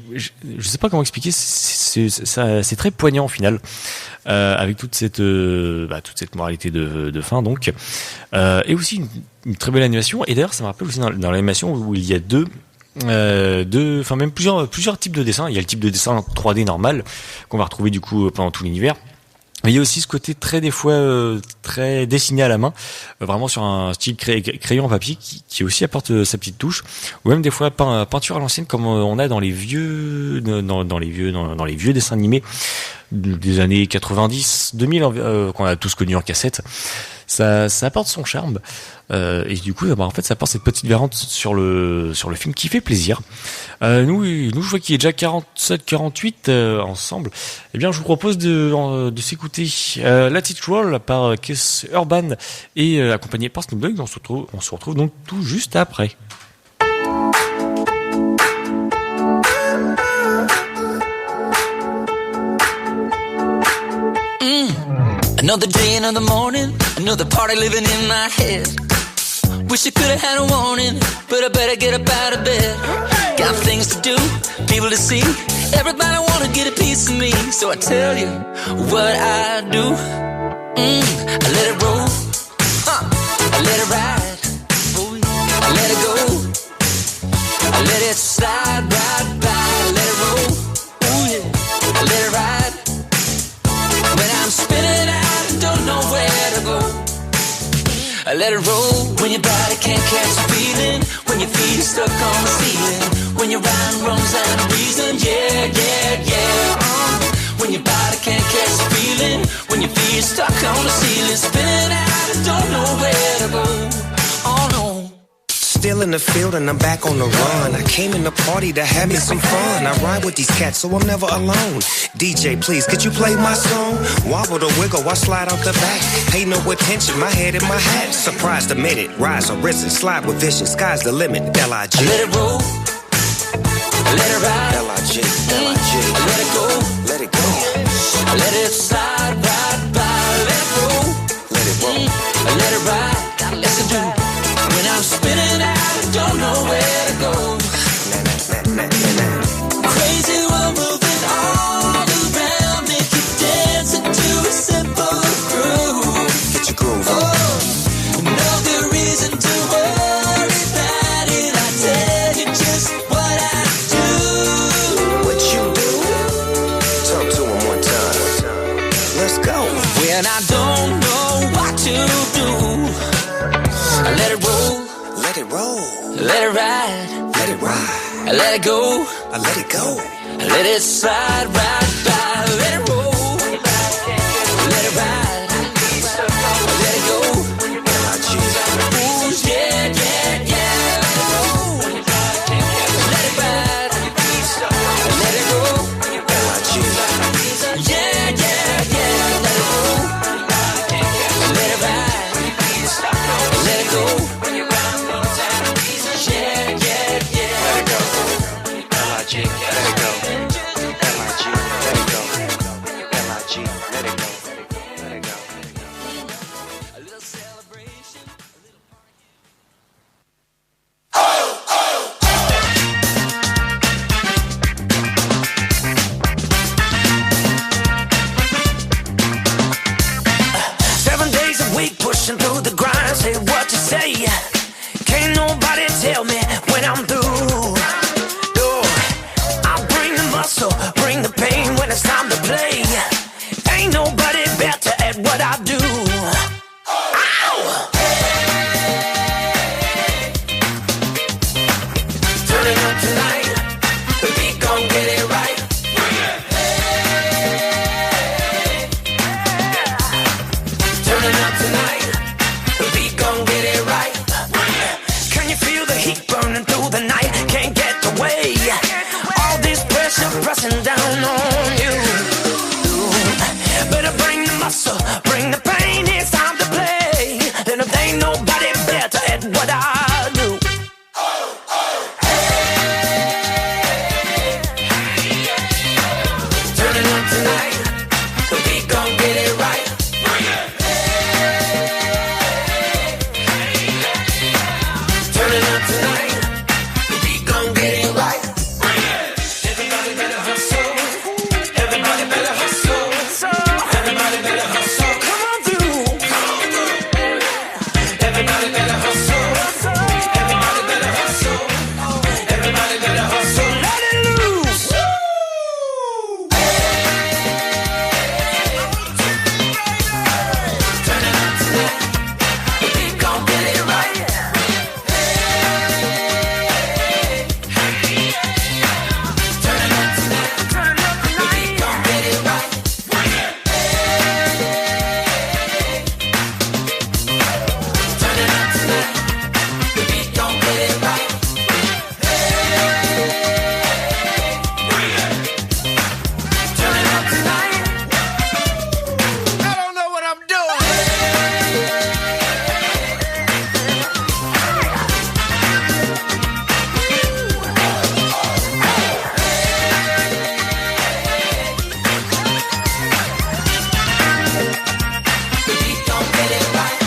pas comment expliquer, c'est très poignant au final, avec toute cette moralité de fin, donc, et aussi une très belle animation. Et d'ailleurs, ça me rappelle aussi dans l'animation où il y a même plusieurs types de dessins. Il y a le type de dessin 3D normal qu'on va retrouver du coup pendant tout l'univers. Mais il y a aussi ce côté des fois très dessiné à la main, vraiment sur un style crayon papier qui aussi apporte sa petite touche, ou même des fois peinture à l'ancienne comme on a dans les vieux dessins animés des années 90, 2000 qu'on a tous connus en cassette. Ça apporte son charme, et du coup en fait ça apporte cette petite variante sur le film qui fait plaisir. Nous je vois qu'il est déjà 47-48 ensemble. Eh bien je vous propose de s'écouter Let It Roll par Keith Urban et accompagné par Snoop Dogg. On se retrouve donc tout juste après. Another day, another morning, another party living in my head. Wish I could've had a warning, but I better get up out of bed. Got things to do, people to see, everybody wanna get a piece of me. So I tell you what I do. I let it roll, I let it ride, I let it go, I let it slide right by. I let it roll, ooh yeah, I let it ride. When I'm spinning out, don't know where to go. I let it roll. When your body can't catch a feeling, when your feet are stuck on the ceiling, when your mind runs out of reason, yeah, yeah, yeah. When your body can't catch a feeling, when your feet are stuck on the ceiling, spinning out and don't know where to go. Oh no. still in the field and I'm back on the run. I came in the party to have me some fun. I ride with these cats, so I'm never alone. DJ, please, could you play my song? Wobble the wiggle, I slide out the back. Pay no attention, my head in my hat. Surprised a minute, rise or risen, slide with vision. Sky's the limit, L.I.G. Let it roll, let it ride. L.I.G. L.I.G. Let it go, let it go. let it slide right by. Let it roll, let it roll. Let it ride, yes it do. When I'm spinning out, don't know where to go. Crazy world moving all around me, keep dancing to a simple groove. Get your groove on. No good reason to worry about it. I tell you just what I do. What you do? Talk to him one time. Let's go. When I don't know what to do, I let it roll, let it roll, let it ride, let it ride. I let it go, I let it go. I let it slide right by. Let it roll, let it ride, I let it go. L.I.G. Ooh, yeah, yeah, yeah. Let it roll, let it ride, I let it go. L.I.G. Yeah, yeah, yeah. Let it roll, let it ride, let it go. Yeah, yeah, yeah. Let it go. L.I.G. Let it go. L.I.G. Let it go. L.I.G. Let it go. Let it go. A little celebration. Pushing through the grind, say what you say. Can't nobody tell me when I'm through. No, I bring the muscle, bring the pain when it's time to play. Ain't nobody better at what I do. Ow! Turn it up tonight, the beat gon' get it right. Turn it up tonight, the beat gon' get it right. Can you feel the heat burning through the night? Can't get away. All this pressure pressing down on you. Better bring the muscle, bring the pain. It's time to play. And if there ain't nobody better at what I do. Turn it up tonight, the beat gon' get it right. Turn it up tonight, the beat gon' get it right. Everybody better hustle, everybody better hustle, everybody better hustle. Come on through, everybody better hustle, everybody better hustle, everybody better hustle. Let it loose. Turn it up tonight, the beat gon' get it right. Turn it up tonight, the beat gon' get it right. Turn it up tonight, the beat gon' get it right. Turn it up tonight. I don't know what I'm doing. The beat gon' get it right.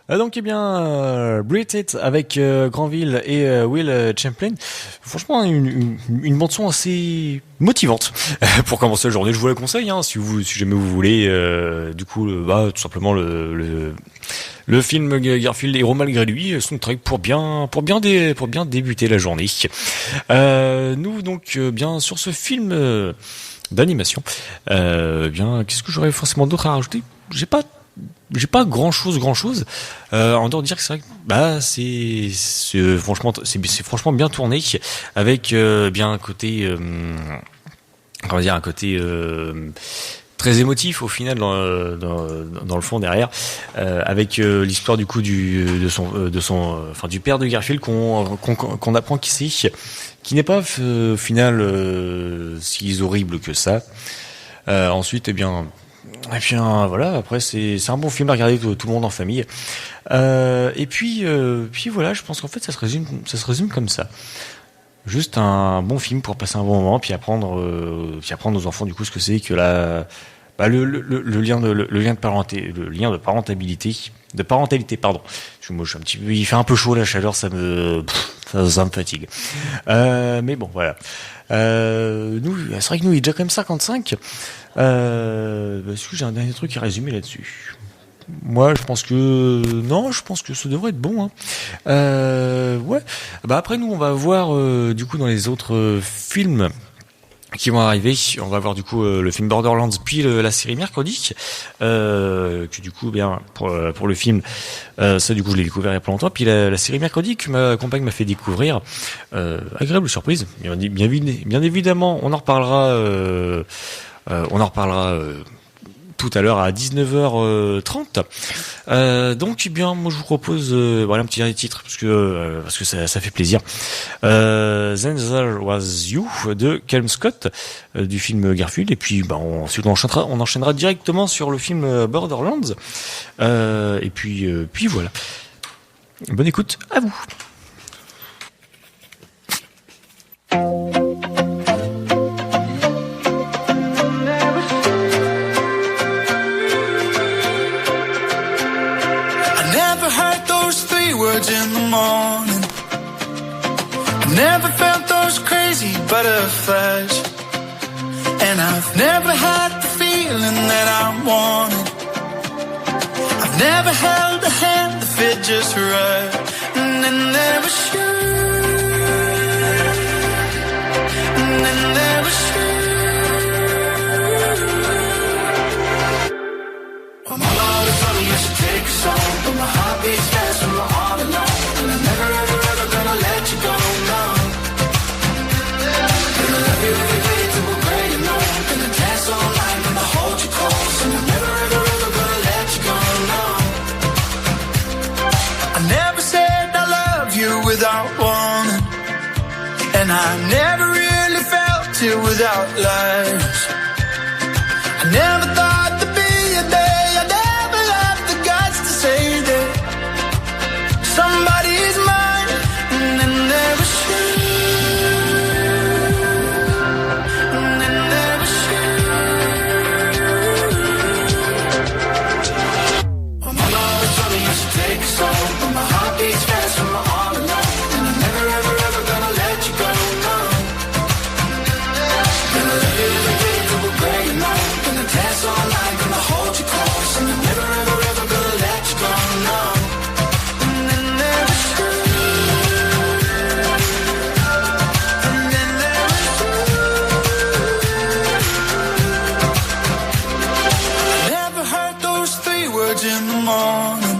Donc, eh bien, Brit It avec Granville et Will Champlin. Franchement, une bande son assez motivante pour commencer la journée. Je vous la conseille, hein, si jamais vous voulez. Du coup, tout simplement le film Garfield Héros malgré lui, soundtrack pour bien débuter la journée. Nous donc bien sur ce film. d'animation. Bien, qu'est-ce que j'aurais forcément d'autre à rajouter? J'ai pas grand chose. En dehors de dire que c'est vrai que c'est franchement bien tourné, avec bien un côté très émotif au final dans le fond derrière, avec l'histoire du coup du père de Garfield qu'on apprend qui n'est pas au final si horrible que ça. Ensuite voilà, après c'est un bon film à regarder tout le monde en famille. Et puis voilà, je pense qu'en fait ça se résume comme ça. Juste un bon film pour passer un bon moment, puis apprendre aux enfants du coup ce que c'est que le lien de parentalité, pardon. Moi, je suis un petit peu, il fait un peu chaud, la chaleur, ça me fatigue. Mais bon, voilà. C'est vrai que nous, il est déjà quand même 55. Est-ce que j'ai un dernier truc à résumer là-dessus? Moi, je pense que ça devrait être bon. Ouais. Après, nous, on va voir du coup dans les autres films qui vont arriver. On va voir du coup le film Borderlands, puis la série Mercredi. Que du coup, bien pour le film, ça du coup, je l'ai découvert il y a pas longtemps. Puis la série Mercredi que ma compagne m'a fait découvrir. Agréable surprise. Bien évidemment, on en reparlera. Tout à l'heure à 19h30. Donc bien, moi je vous propose un petit dernier titre parce que ça fait plaisir. Then There Was You de Callum Scott du film Garfield, et puis ensuite on enchaînera directement sur le film Borderlands. Et puis voilà. Bonne écoute à vous. Words in the morning. I've never felt those crazy butterflies, and I've never had the feeling that I wanted. I've never held a hand that fit just right, and then there was you, and then there was you. Well, my heart is funny, you should take a song, but my heart beats fast when we're all alone. And I'm never ever gonna let you go, no. Gonna love you every day till we're gray and old. Gonna dance all night, gonna hold you close. And I'm never ever gonna let you go, no. I never said I love you without wanting, and I never really felt it without lies. I never thought there'd be a day I'd ever have the guts to say that somebody's mine, and then there was you, and then there was you. Well, my mama told me you should take a song, but my heart beats fast when we're all alone. And I'm never ever gonna let you go, no. Gonna love you every day till we're gray and old. Gonna dance all night, gonna hold you close. And I'm never ever gonna let you go, no. In the morning,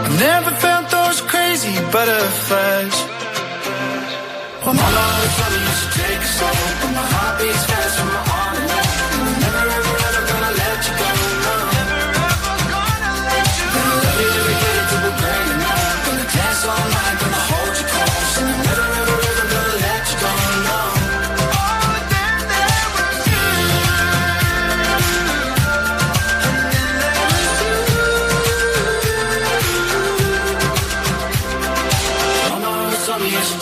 I never felt those crazy butterflies. Well, my love told me you should take a song, but my heart beats fast when we're on and on. And I'm never ever gonna let you go, no. Gonna love you every day till we're gray and old. Gonna dance all night, gonna hold you close. And I'm never ever gonna let you go, no.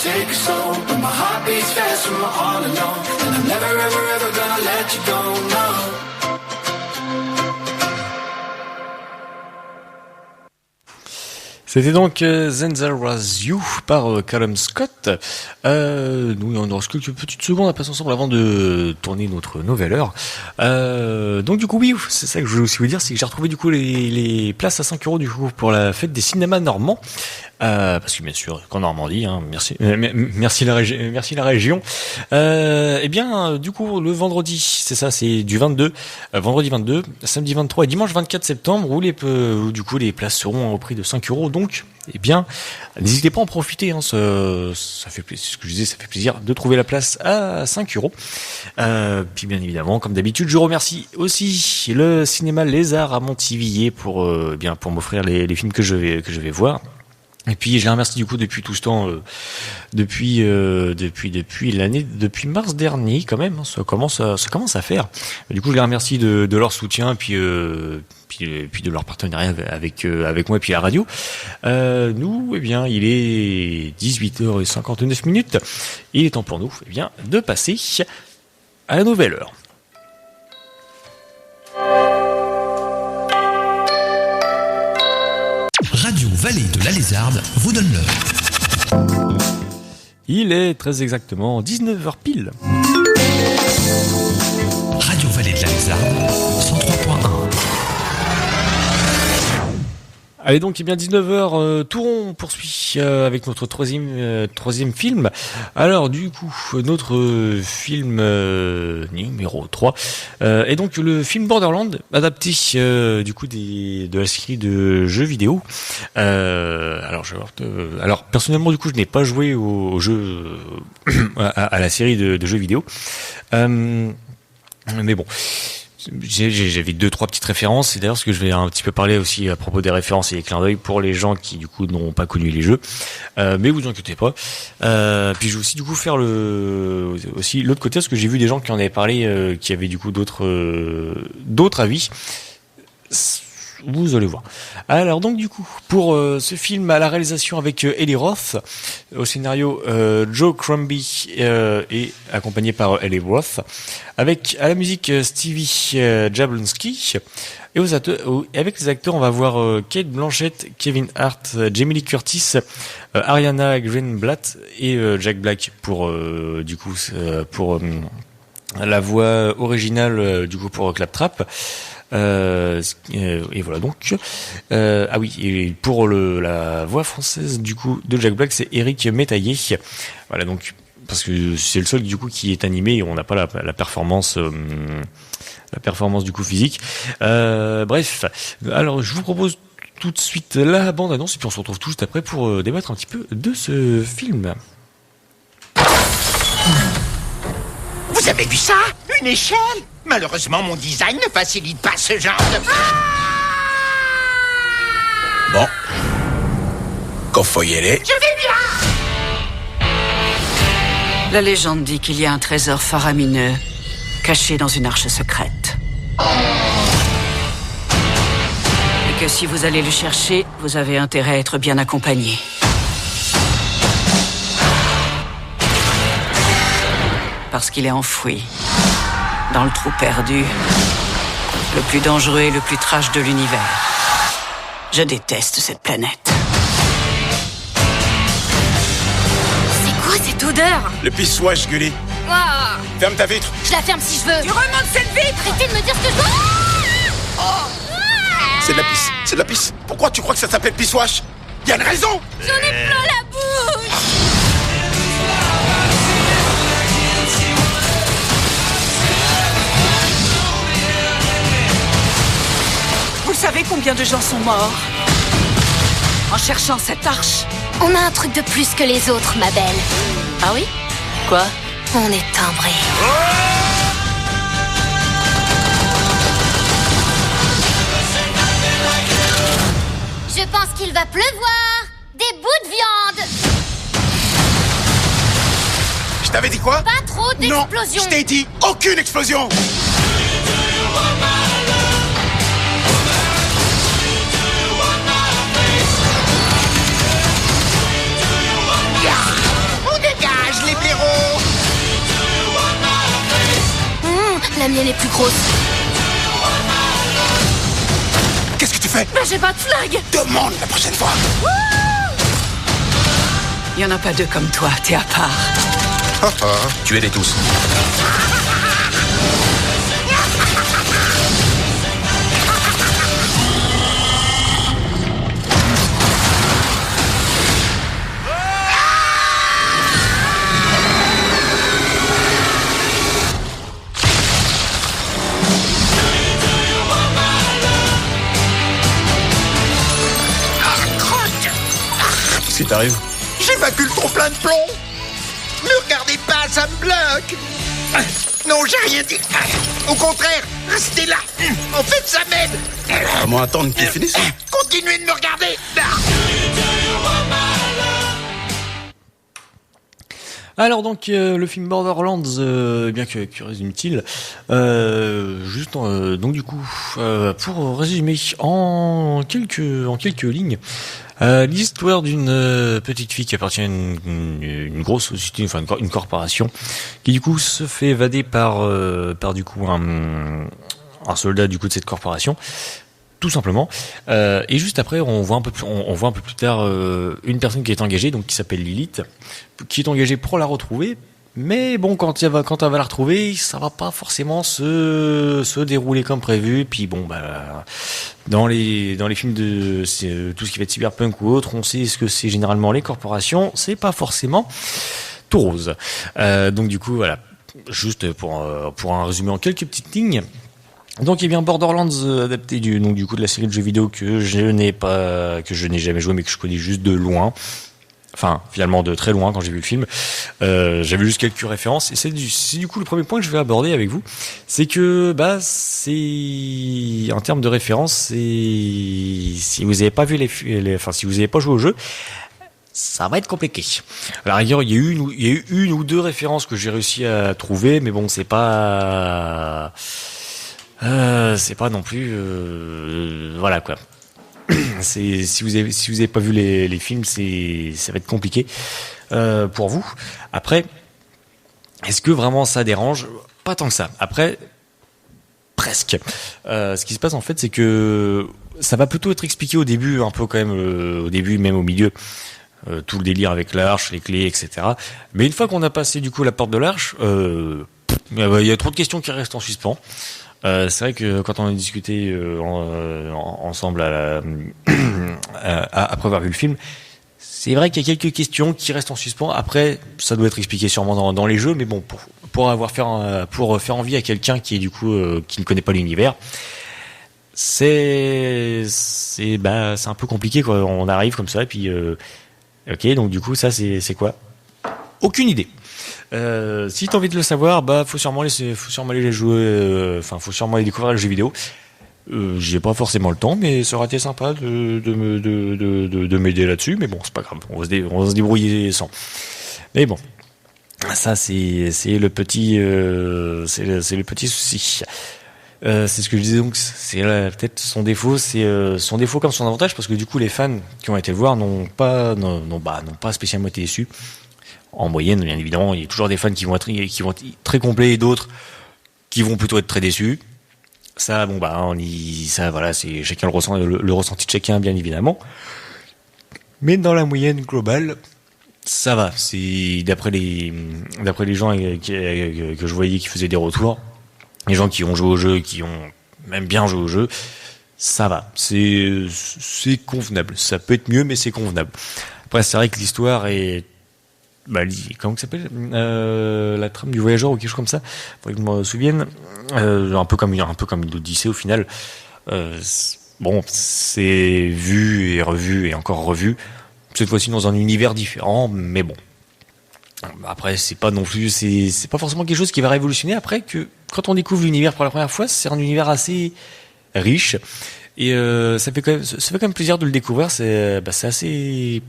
Take a soul, but my heart beats fast when we're all alone. And I'm never ever gonna let you go, no. C'était donc Then There Was You par Callum Scott. Nous, on reste quelques petites secondes à passer ensemble avant de tourner notre nouvelle heure. Donc du coup, oui, c'est ça que je voulais aussi vous dire, c'est que j'ai retrouvé du coup les places à 5 € du coup pour la fête des cinémas normands. parce que bien sûr qu'en Normandie, hein, merci la région. Eh bien, du coup, le vendredi, c'est ça, c'est du 22, vendredi 22, samedi 23 et dimanche 24 septembre, où du coup les places seront au prix de 5 €. Donc, eh bien, n'hésitez pas à en profiter. Hein, ça fait plaisir, ce que je disais, ça fait plaisir de trouver la place à 5 €. Puis bien évidemment, comme d'habitude, je remercie aussi le cinéma Les Arts à Montivilliers pour m'offrir les films que je vais voir. Et puis je les remercie du coup depuis tout ce temps, depuis mars dernier quand même, hein, ça commence à faire. Du coup je les remercie de leur soutien, puis de leur partenariat avec moi et puis la radio. Nous, eh bien, il est 18h59. Il est temps pour nous, eh bien, de passer à la nouvelle heure. Radio Vallée de la Lézarde vous donne l'heure. Il est très exactement 19h pile. Radio Vallée de la Lézarde, 103.1. Allez donc, eh bien 19h, Touron poursuit avec notre troisième film. Alors du coup, notre film numéro 3 est donc le film Borderland, adapté du coup de la série de jeux vidéo. Alors personnellement du coup, je n'ai pas joué au jeu à la série de jeux vidéo. Mais bon, j'avais 2-3 petites références. C'est d'ailleurs ce que je vais un petit peu parler aussi à propos des références et des clins d'œil pour les gens qui du coup n'ont pas connu les jeux. Mais vous inquiétez pas. Puis je vais aussi du coup faire l'autre côté, parce que j'ai vu des gens qui en avaient parlé, qui avaient du coup d'autres avis. Vous allez voir. Alors donc du coup, pour ce film à la réalisation avec Eli Roth, au scénario Joe Crombie et accompagné par Eli Roth, avec à la musique Stevie Jablonski, et avec les acteurs on va voir Kate Blanchett, Kevin Hart, Jamie Lee Curtis, Ariana Greenblatt et Jack Black pour la voix originale du coup pour Claptrap. Et voilà donc. Et pour la voix française du coup de Jack Black, c'est Eric Métaillé. Voilà donc, parce que c'est le seul du coup qui est animé et on n'a pas la performance du coup physique. Bref, alors je vous propose tout de suite la bande-annonce et puis on se retrouve tout juste après pour débattre un petit peu de ce film. Vous avez vu ça? Une échelle? Malheureusement, mon design ne facilite pas ce genre de... Bon. Qu'on faut y aller. Je vais bien! La légende dit qu'il y a un trésor faramineux caché dans une arche secrète. Et que si vous allez le chercher, vous avez intérêt à être bien accompagné. Parce qu'il est enfoui dans le trou perdu, le plus dangereux et le plus trash de l'univers. Je déteste cette planète. C'est quoi cette odeur? Le pisse-wash, Gully. Ah, Ferme ta vitre. je la ferme si je veux. Tu remontes cette vitre! Arrêtez de me dire ce que je dois. C'est de la pisse. C'est de la pisse. Pourquoi tu crois que ça s'appelle pisse-wash? Y a une raison. J'en ai plein la bouche. Vous savez combien de gens sont morts en cherchant cette arche? On a un truc de plus que les autres, ma belle. Ah oui? Quoi? On est timbrés. Je pense qu'il va pleuvoir. Des bouts de viande. Je t'avais dit quoi? Pas trop Non, d'explosions. je t'ai dit aucune explosion. On dégage, les blaireaux! La mienne est plus grosse. Qu'est-ce que tu fais? Ben j'ai pas de flingue. Demande la prochaine fois. Il y en a pas deux comme toi, t'es à part. Tuez-les tous. Qu'est-ce qui t'arrive? J'évacue le trop plein de plomb. Ne regardez pas, ça me bloque. Non, j'ai rien dit. Au contraire, restez là. En fait, ça m'aide. Comment attendre qu'il finisse? Continuez de me regarder. Alors donc le film Borderlands, bien que résume-t-il, donc du coup pour résumer en quelques lignes, l'histoire d'une petite fille qui appartient à une grosse société, enfin une corporation, qui du coup se fait évader par du coup un soldat du coup de cette corporation. Tout simplement. Et juste après, on voit un peu plus tard une personne qui est engagée, donc qui s'appelle Lilith, qui est engagée pour la retrouver. Mais bon, quand elle va la retrouver, ça va pas forcément se dérouler comme prévu. Puis bon, dans les films de tout ce qui va être cyberpunk ou autre, on sait ce que c'est généralement les corporations. C'est pas forcément tout rose. Donc du coup, voilà. Juste pour un résumé en quelques petites lignes. Donc, bien Borderlands, adapté du coup de la série de jeux vidéo que je n'ai jamais joué, mais que je connais juste de loin. Enfin, finalement de très loin quand j'ai vu le film. J'avais juste quelques références, et c'est du coup le premier point que je vais aborder avec vous. C'est que, c'est, en termes de références, si vous avez pas vu si vous avez pas joué au jeu, ça va être compliqué. À la rigueur, il y a eu une ou deux références que j'ai réussi à trouver, mais bon, c'est pas non plus voilà quoi. Si vous avez pas vu les films, ça va être compliqué pour vous. Après, est-ce que vraiment ça dérange? Pas tant que ça. Après, presque. Ce qui se passe en fait, c'est que ça va plutôt être expliqué au début, un peu quand même, au début même au milieu. Tout le délire avec l'arche, les clés, etc. Mais une fois qu'on a passé du coup la porte de l'arche, il y a trop de questions qui restent en suspens. C'est vrai que quand on a discuté ensemble après avoir vu le film, c'est vrai qu'il y a quelques questions qui restent en suspens. Après, ça doit être expliqué sûrement dans les jeux, mais bon, pour faire envie à quelqu'un qui est du coup qui ne connaît pas l'univers, c'est un peu compliqué quoi. On arrive comme ça et puis ok, donc du coup ça c'est quoi? Aucune idée. Si t'as envie de le savoir, faut sûrement aller jouer, faut sûrement aller découvrir le jeu vidéo. J'ai pas forcément le temps, mais ça aurait été sympa de m'aider là-dessus, mais bon, c'est pas grave, on va se débrouiller sans. Mais bon, ça c'est le petit souci. C'est ce que je disais, donc c'est peut-être son défaut, c'est son défaut comme son avantage, parce que du coup les fans qui ont été le voir n'ont pas spécialement été déçus. En moyenne, bien évidemment, il y a toujours des fans qui vont être très complets et d'autres qui vont plutôt être très déçus. Ça, voilà, c'est chacun le ressenti de chacun, bien évidemment. Mais dans la moyenne globale, ça va. C'est d'après les gens que je voyais qui faisaient des retours, les gens qui ont joué au jeu, qui ont même bien joué au jeu, ça va. C'est convenable. Ça peut être mieux, mais c'est convenable. Après, c'est vrai que l'histoire est comment ça s'appelle, la trame du voyageur ou quelque chose comme ça, faudrait que je me souvienne, un peu comme une Odyssée au final. Bon, c'est vu et revu et encore revu, cette fois-ci dans un univers différent, mais bon, après c'est pas non plus, c'est pas forcément quelque chose qui va révolutionner. Après, que quand on découvre l'univers pour la première fois, c'est un univers assez riche et ça fait quand même plaisir de le découvrir. C'est assez,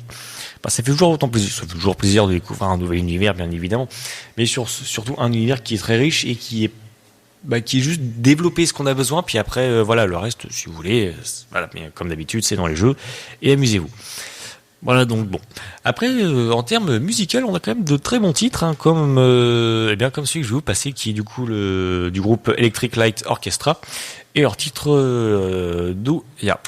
ça fait toujours autant plaisir. Ça fait toujours plaisir de découvrir un nouvel univers, bien évidemment, mais surtout un univers qui est très riche et qui est juste développer ce qu'on a besoin, puis après voilà, le reste si vous voulez, voilà, mais comme d'habitude c'est dans les jeux, et amusez-vous. Voilà, donc bon. Après, en termes musicaux, on a quand même de très bons titres, hein, comme celui que je vais vous passer, qui est du coup du groupe Electric Light Orchestra, et leur titre Do Ya.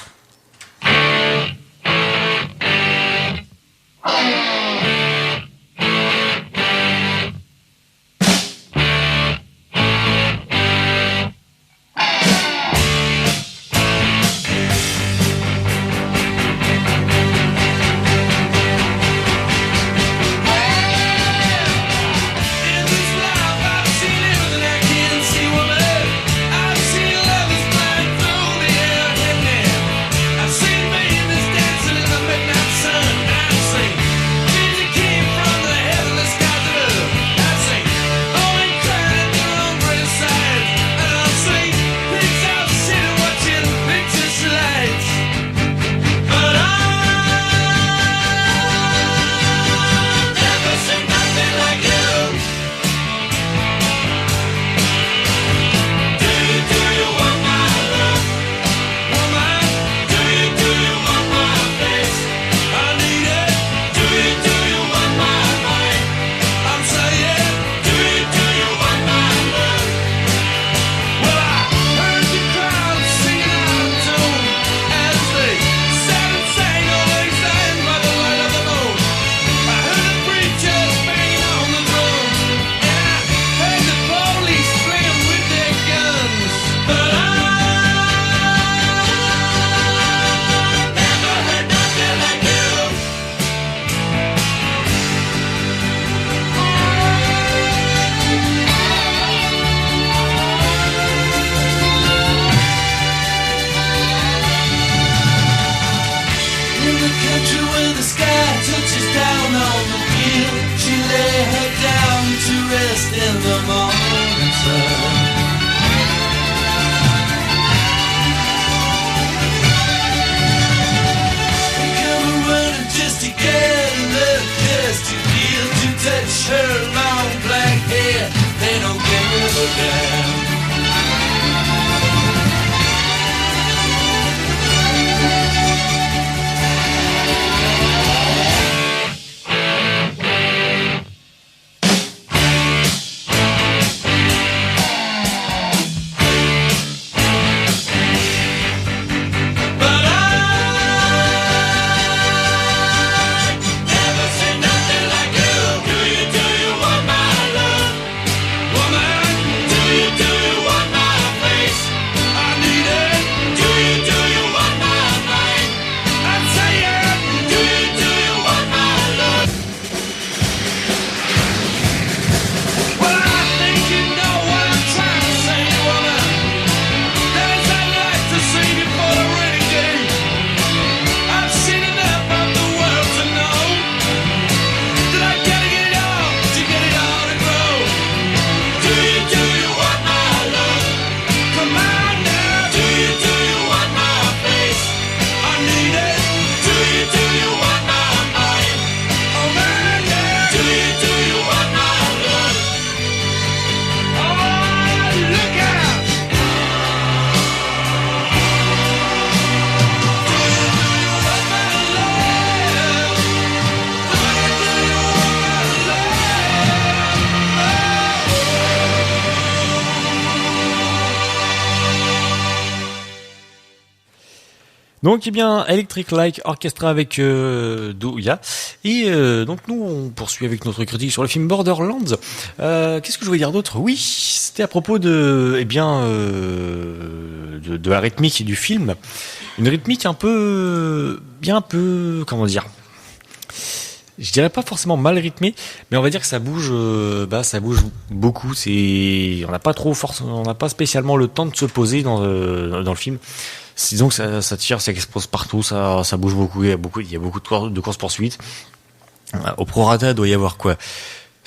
I've seen babies dancing in the midnight sun. I sing lay her down to rest in the morning sun. And come running just to get a little kiss, to feel, to touch her long black hair. They don't give a damn. Donc, eh bien, Electric Light Orchestra avec Douya. Et donc, nous, on poursuit avec notre critique sur le film Borderlands. Qu'est-ce que je voulais dire d'autre ? Oui, c'était à propos de, eh bien, de la rythmique du film. Une rythmique un peu, comment dire ? Je dirais pas forcément mal rythmé, mais on va dire que ça bouge beaucoup. On n'a pas spécialement le temps de se poser dans le film. Disons que ça tire, ça explose partout, ça bouge beaucoup. Il y a beaucoup de courses poursuites. Au prorata, doit y avoir quoi ?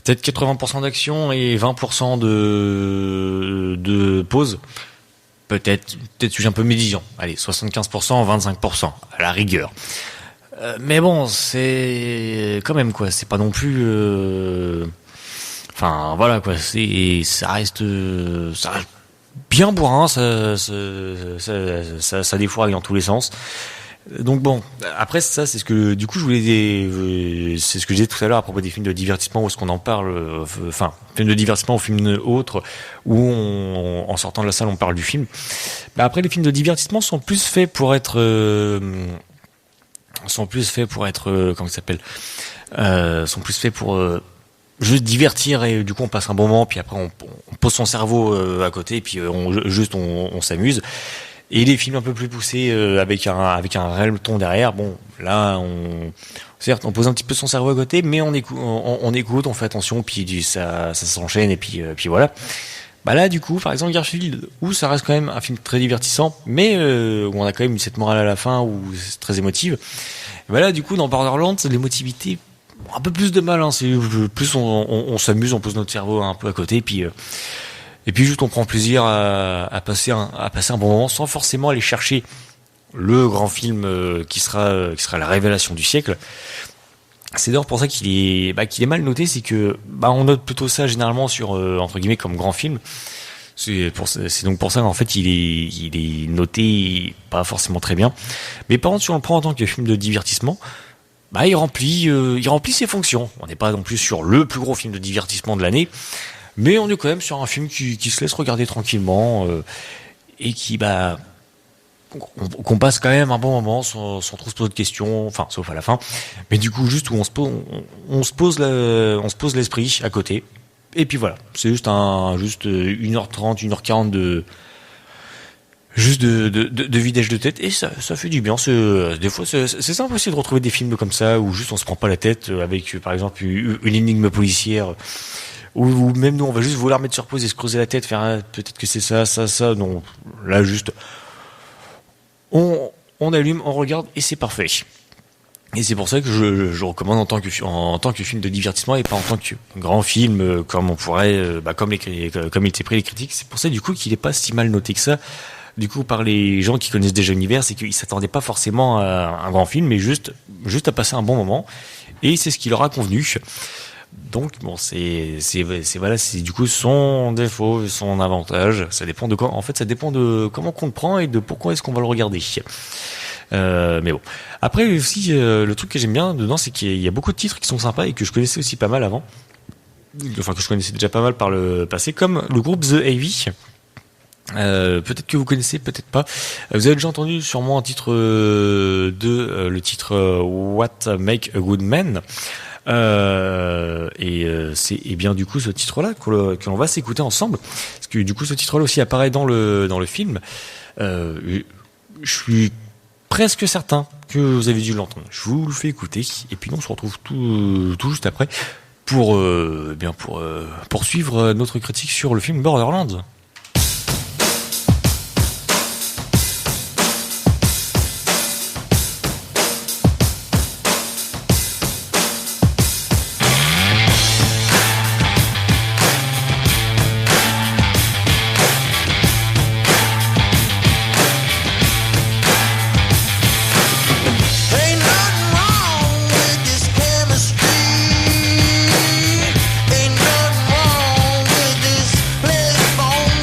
Peut-être 80% d'action et 20% de pause. Peut-être suis-je un peu médisant. Allez, 75%, 25% à la rigueur. Mais bon, c'est quand même quoi. C'est pas non plus. Enfin voilà quoi. Ça reste bien bourrin. Ça défouraille dans tous les sens. Donc bon, après ça, c'est ce que du coup je voulais. C'est ce que je disais tout à l'heure à propos des films de divertissement où est-ce qu'on en parle. Enfin, films de divertissement ou films autres où en sortant de la salle on parle du film. Bah après, les films de divertissement sont plus faits pour être. Sont plus faits pour juste divertir, et du coup on passe un bon moment, puis après on pose son cerveau à côté, et puis on s'amuse. Et les films un peu plus poussés avec un réel ton derrière, bon là certes on pose un petit peu son cerveau à côté, mais on écoute, on fait attention, puis ça s'enchaîne, et puis voilà. Bah là du coup par exemple Garfield, où ça reste quand même un film très divertissant, mais où on a quand même cette morale à la fin où c'est très émotive. Et bah là du coup dans Borderlands, l'émotivité un peu plus de mal, hein. C'est plus on s'amuse, on pose notre cerveau un peu à côté, et puis juste on prend plaisir à passer un bon moment sans forcément aller chercher le grand film qui sera la révélation du siècle. C'est d'ailleurs pour ça qu'il est mal noté, c'est que on note plutôt ça généralement sur entre guillemets comme grand film. C'est donc pour ça qu'en fait il est noté pas forcément très bien. Mais par contre, si on le prend en tant que film de divertissement, il remplit ses fonctions. On n'est pas non plus sur le plus gros film de divertissement de l'année, mais on est quand même sur un film qui se laisse regarder tranquillement et qui qu'on passe quand même un bon moment sans trop se poser de questions, enfin sauf à la fin, mais du coup juste où on se pose l'esprit à côté, et puis voilà, c'est juste 1h30, 1h40 de vidage de tête, et ça fait du bien. Des fois c'est simple aussi de retrouver des films comme ça où juste on se prend pas la tête avec par exemple une énigme policière, ou même nous on va juste vouloir mettre sur pause et se creuser la tête, faire peut-être que c'est ça, non, là juste on allume, on regarde, et c'est parfait. Et c'est pour ça que je recommande en tant que film de divertissement et pas en tant que grand film comme on pourrait, comme il était pris les critiques. C'est pour ça du coup qu'il est pas si mal noté que ça. Du coup, par les gens qui connaissent déjà l'univers, c'est qu'ils s'attendaient pas forcément à un grand film, mais juste à passer un bon moment. Et c'est ce qui leur a convenu. Donc bon, c'est du coup son défaut, son avantage. Ça dépend de quoi. En fait, ça dépend de comment qu'on le prend et de pourquoi est-ce qu'on va le regarder. Mais bon. Après aussi, le truc que j'aime bien dedans, c'est qu'il y a beaucoup de titres qui sont sympas et que je connaissais aussi pas mal avant. Enfin, que je connaissais déjà pas mal par le passé, comme le groupe The Heavy. Peut-être que vous connaissez, peut-être pas. Vous avez déjà entendu sûrement un titre le titre What Make a Good Man. C'est bien du coup ce titre-là que l'on va s'écouter ensemble, parce que du coup ce titre-là aussi apparaît dans le film. Je suis presque certain que vous avez dû l'entendre. Je vous le fais écouter et puis on se retrouve tout juste après pour poursuivre notre critique sur le film Borderlands. Ain't nothing wrong with this flesh bone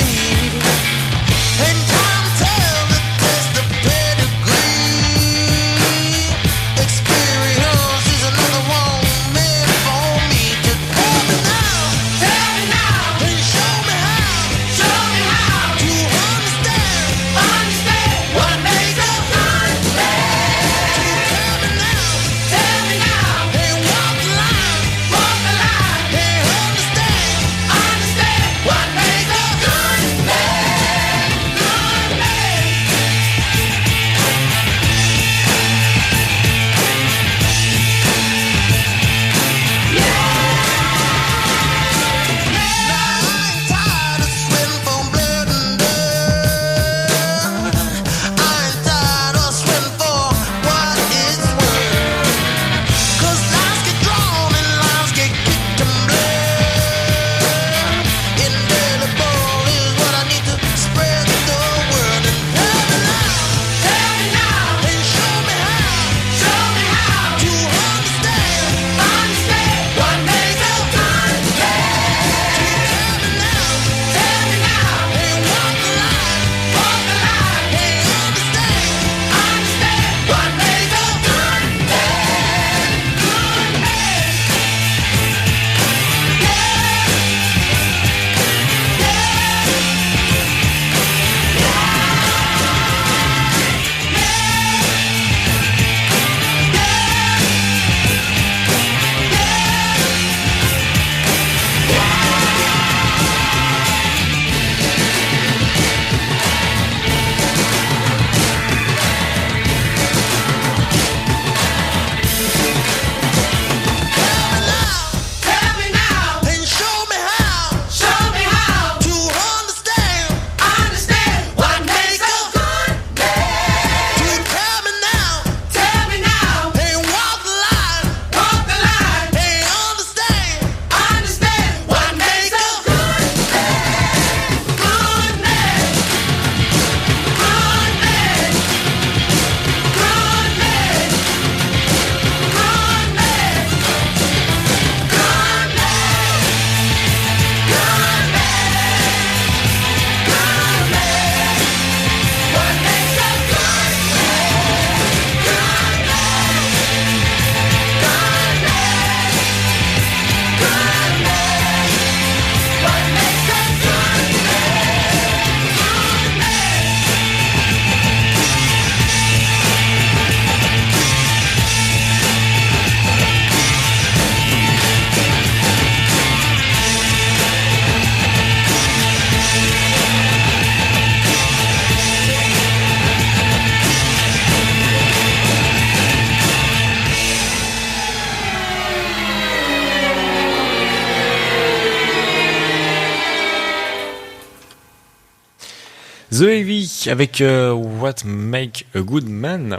The Heavy avec What Make a Good Man.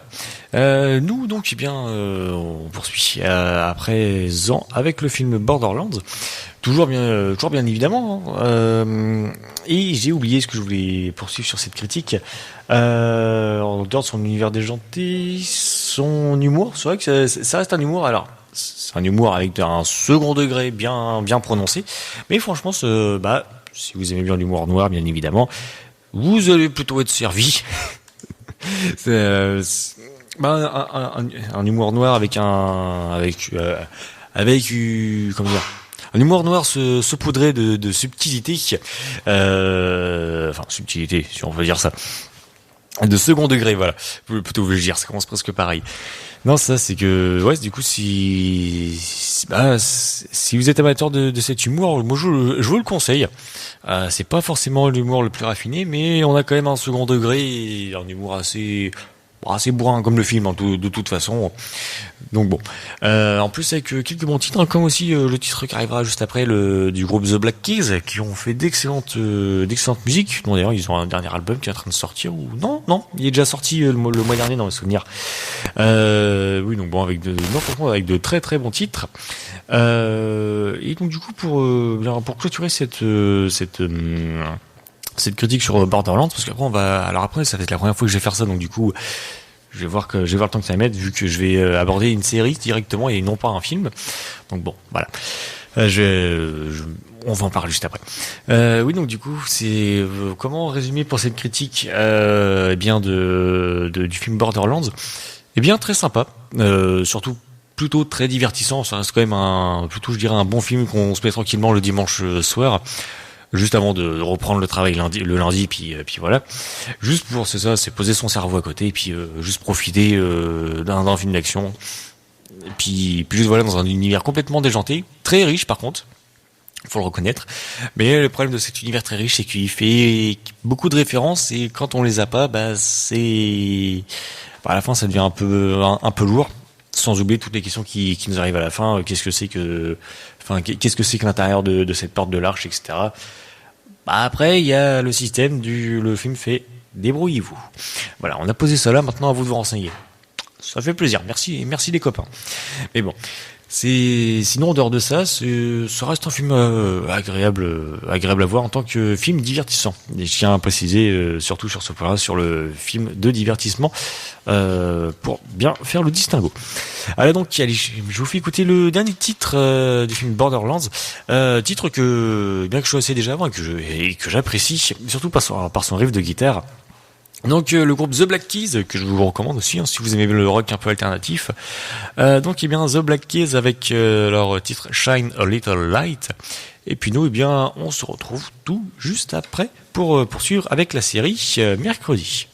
Nous donc on poursuit à présent avec le film Borderlands. Toujours bien évidemment. Et j'ai oublié ce que je voulais poursuivre sur cette critique. En dehors de son univers déjanté, son humour, c'est vrai que ça reste un humour. Alors, c'est un humour avec un second degré bien prononcé. Mais franchement, si vous aimez bien l'humour noir, bien évidemment, vous allez plutôt être servi. Un humour noir avec un humour noir saupoudré de subtilité, subtilité, si on peut dire ça, de second degré, voilà, plutôt vulgaire, ça commence presque pareil. Non, ça c'est que du coup si vous êtes amateur de cet humour, moi je vous le conseille. C'est pas forcément l'humour le plus raffiné, mais on a quand même un second degré et un humour assez bourrin comme le film de toute façon. Donc bon, en plus avec quelques bons titres, comme aussi le titre qui arrivera juste après du groupe The Black Keys, qui ont fait d'excellentes musiques. Dont d'ailleurs ils ont un dernier album qui est en train de sortir, ou non, il est déjà sorti le mois dernier dans mes souvenirs. Oui, donc bon, avec de très très bons titres. Et donc du coup pour clôturer cette critique sur Borderlands, parce qu'après après ça va être la première fois que je vais faire ça, donc du coup je vais voir le temps que ça va mettre, vu que je vais aborder une série directement et non pas un film. Donc bon, voilà. On va en parler juste après. Oui, donc du coup, c'est comment résumer pour cette critique du film Borderlands. Eh bien, très sympa, surtout plutôt très divertissant. Ça reste quand même un bon film qu'on se met tranquillement le dimanche soir, juste avant de reprendre le travail le lundi, puis voilà. Juste pour, c'est poser son cerveau à côté, et puis juste profiter d'un film d'action. Et puis juste voilà, dans un univers complètement déjanté, très riche par contre, faut le reconnaître. Mais le problème de cet univers très riche, c'est qu'il fait beaucoup de références, et quand on les a pas, à la fin ça devient un peu lourd. Sans oublier toutes les questions qui nous arrivent à la fin. Qu'est-ce que c'est que l'intérieur de cette porte de l'arche, etc. Après, il y a le système le film fait débrouillez-vous. Voilà, on a posé ça là, maintenant à vous de vous renseigner. Ça fait plaisir, merci les copains. Mais bon, sinon en dehors de ça, ça reste un film agréable à voir en tant que film divertissant. Et je tiens à préciser surtout sur ce point-là, sur le film de divertissement, pour bien faire le distinguo. Alors donc, je vous fais écouter le dernier titre du film Borderlands, titre que je connaissais déjà avant et que j'apprécie, surtout par son riff de guitare. Donc le groupe The Black Keys, que je vous recommande aussi, si vous aimez le rock un peu alternatif. Donc The Black Keys avec leur titre Shine a Little Light. Et puis nous, on se retrouve tout juste après pour poursuivre avec la série mercredi.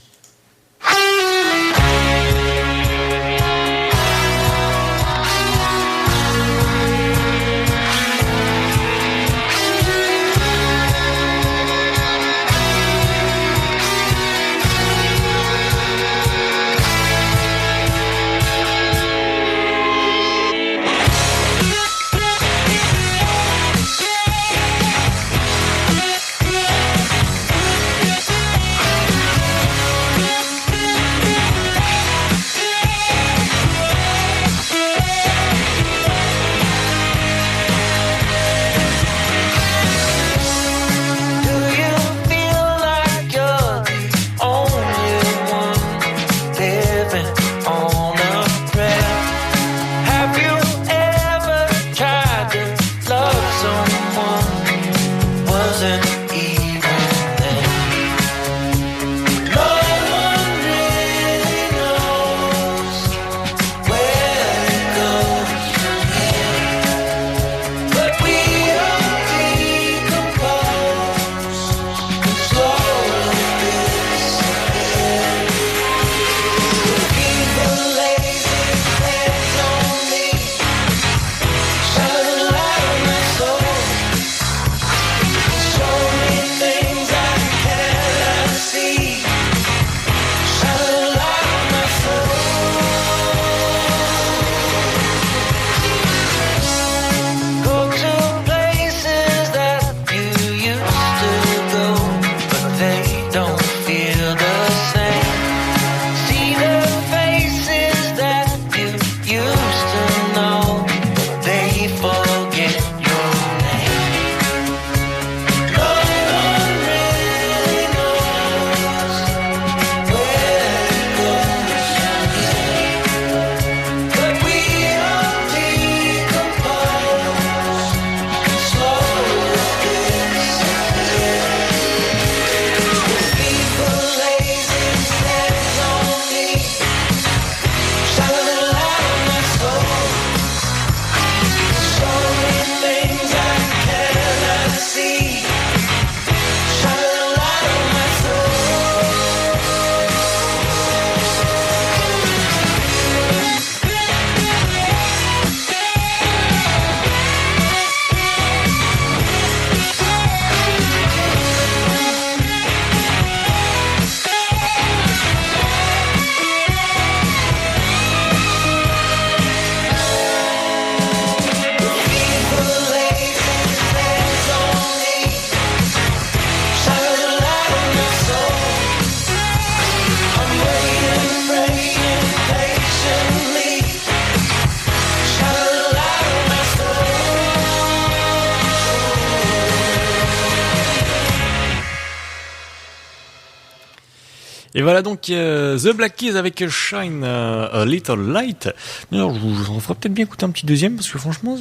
Et voilà donc The Black Keys avec Shine a Little Light. D'ailleurs, je vous en ferai peut-être bien écouter un petit deuxième parce que franchement,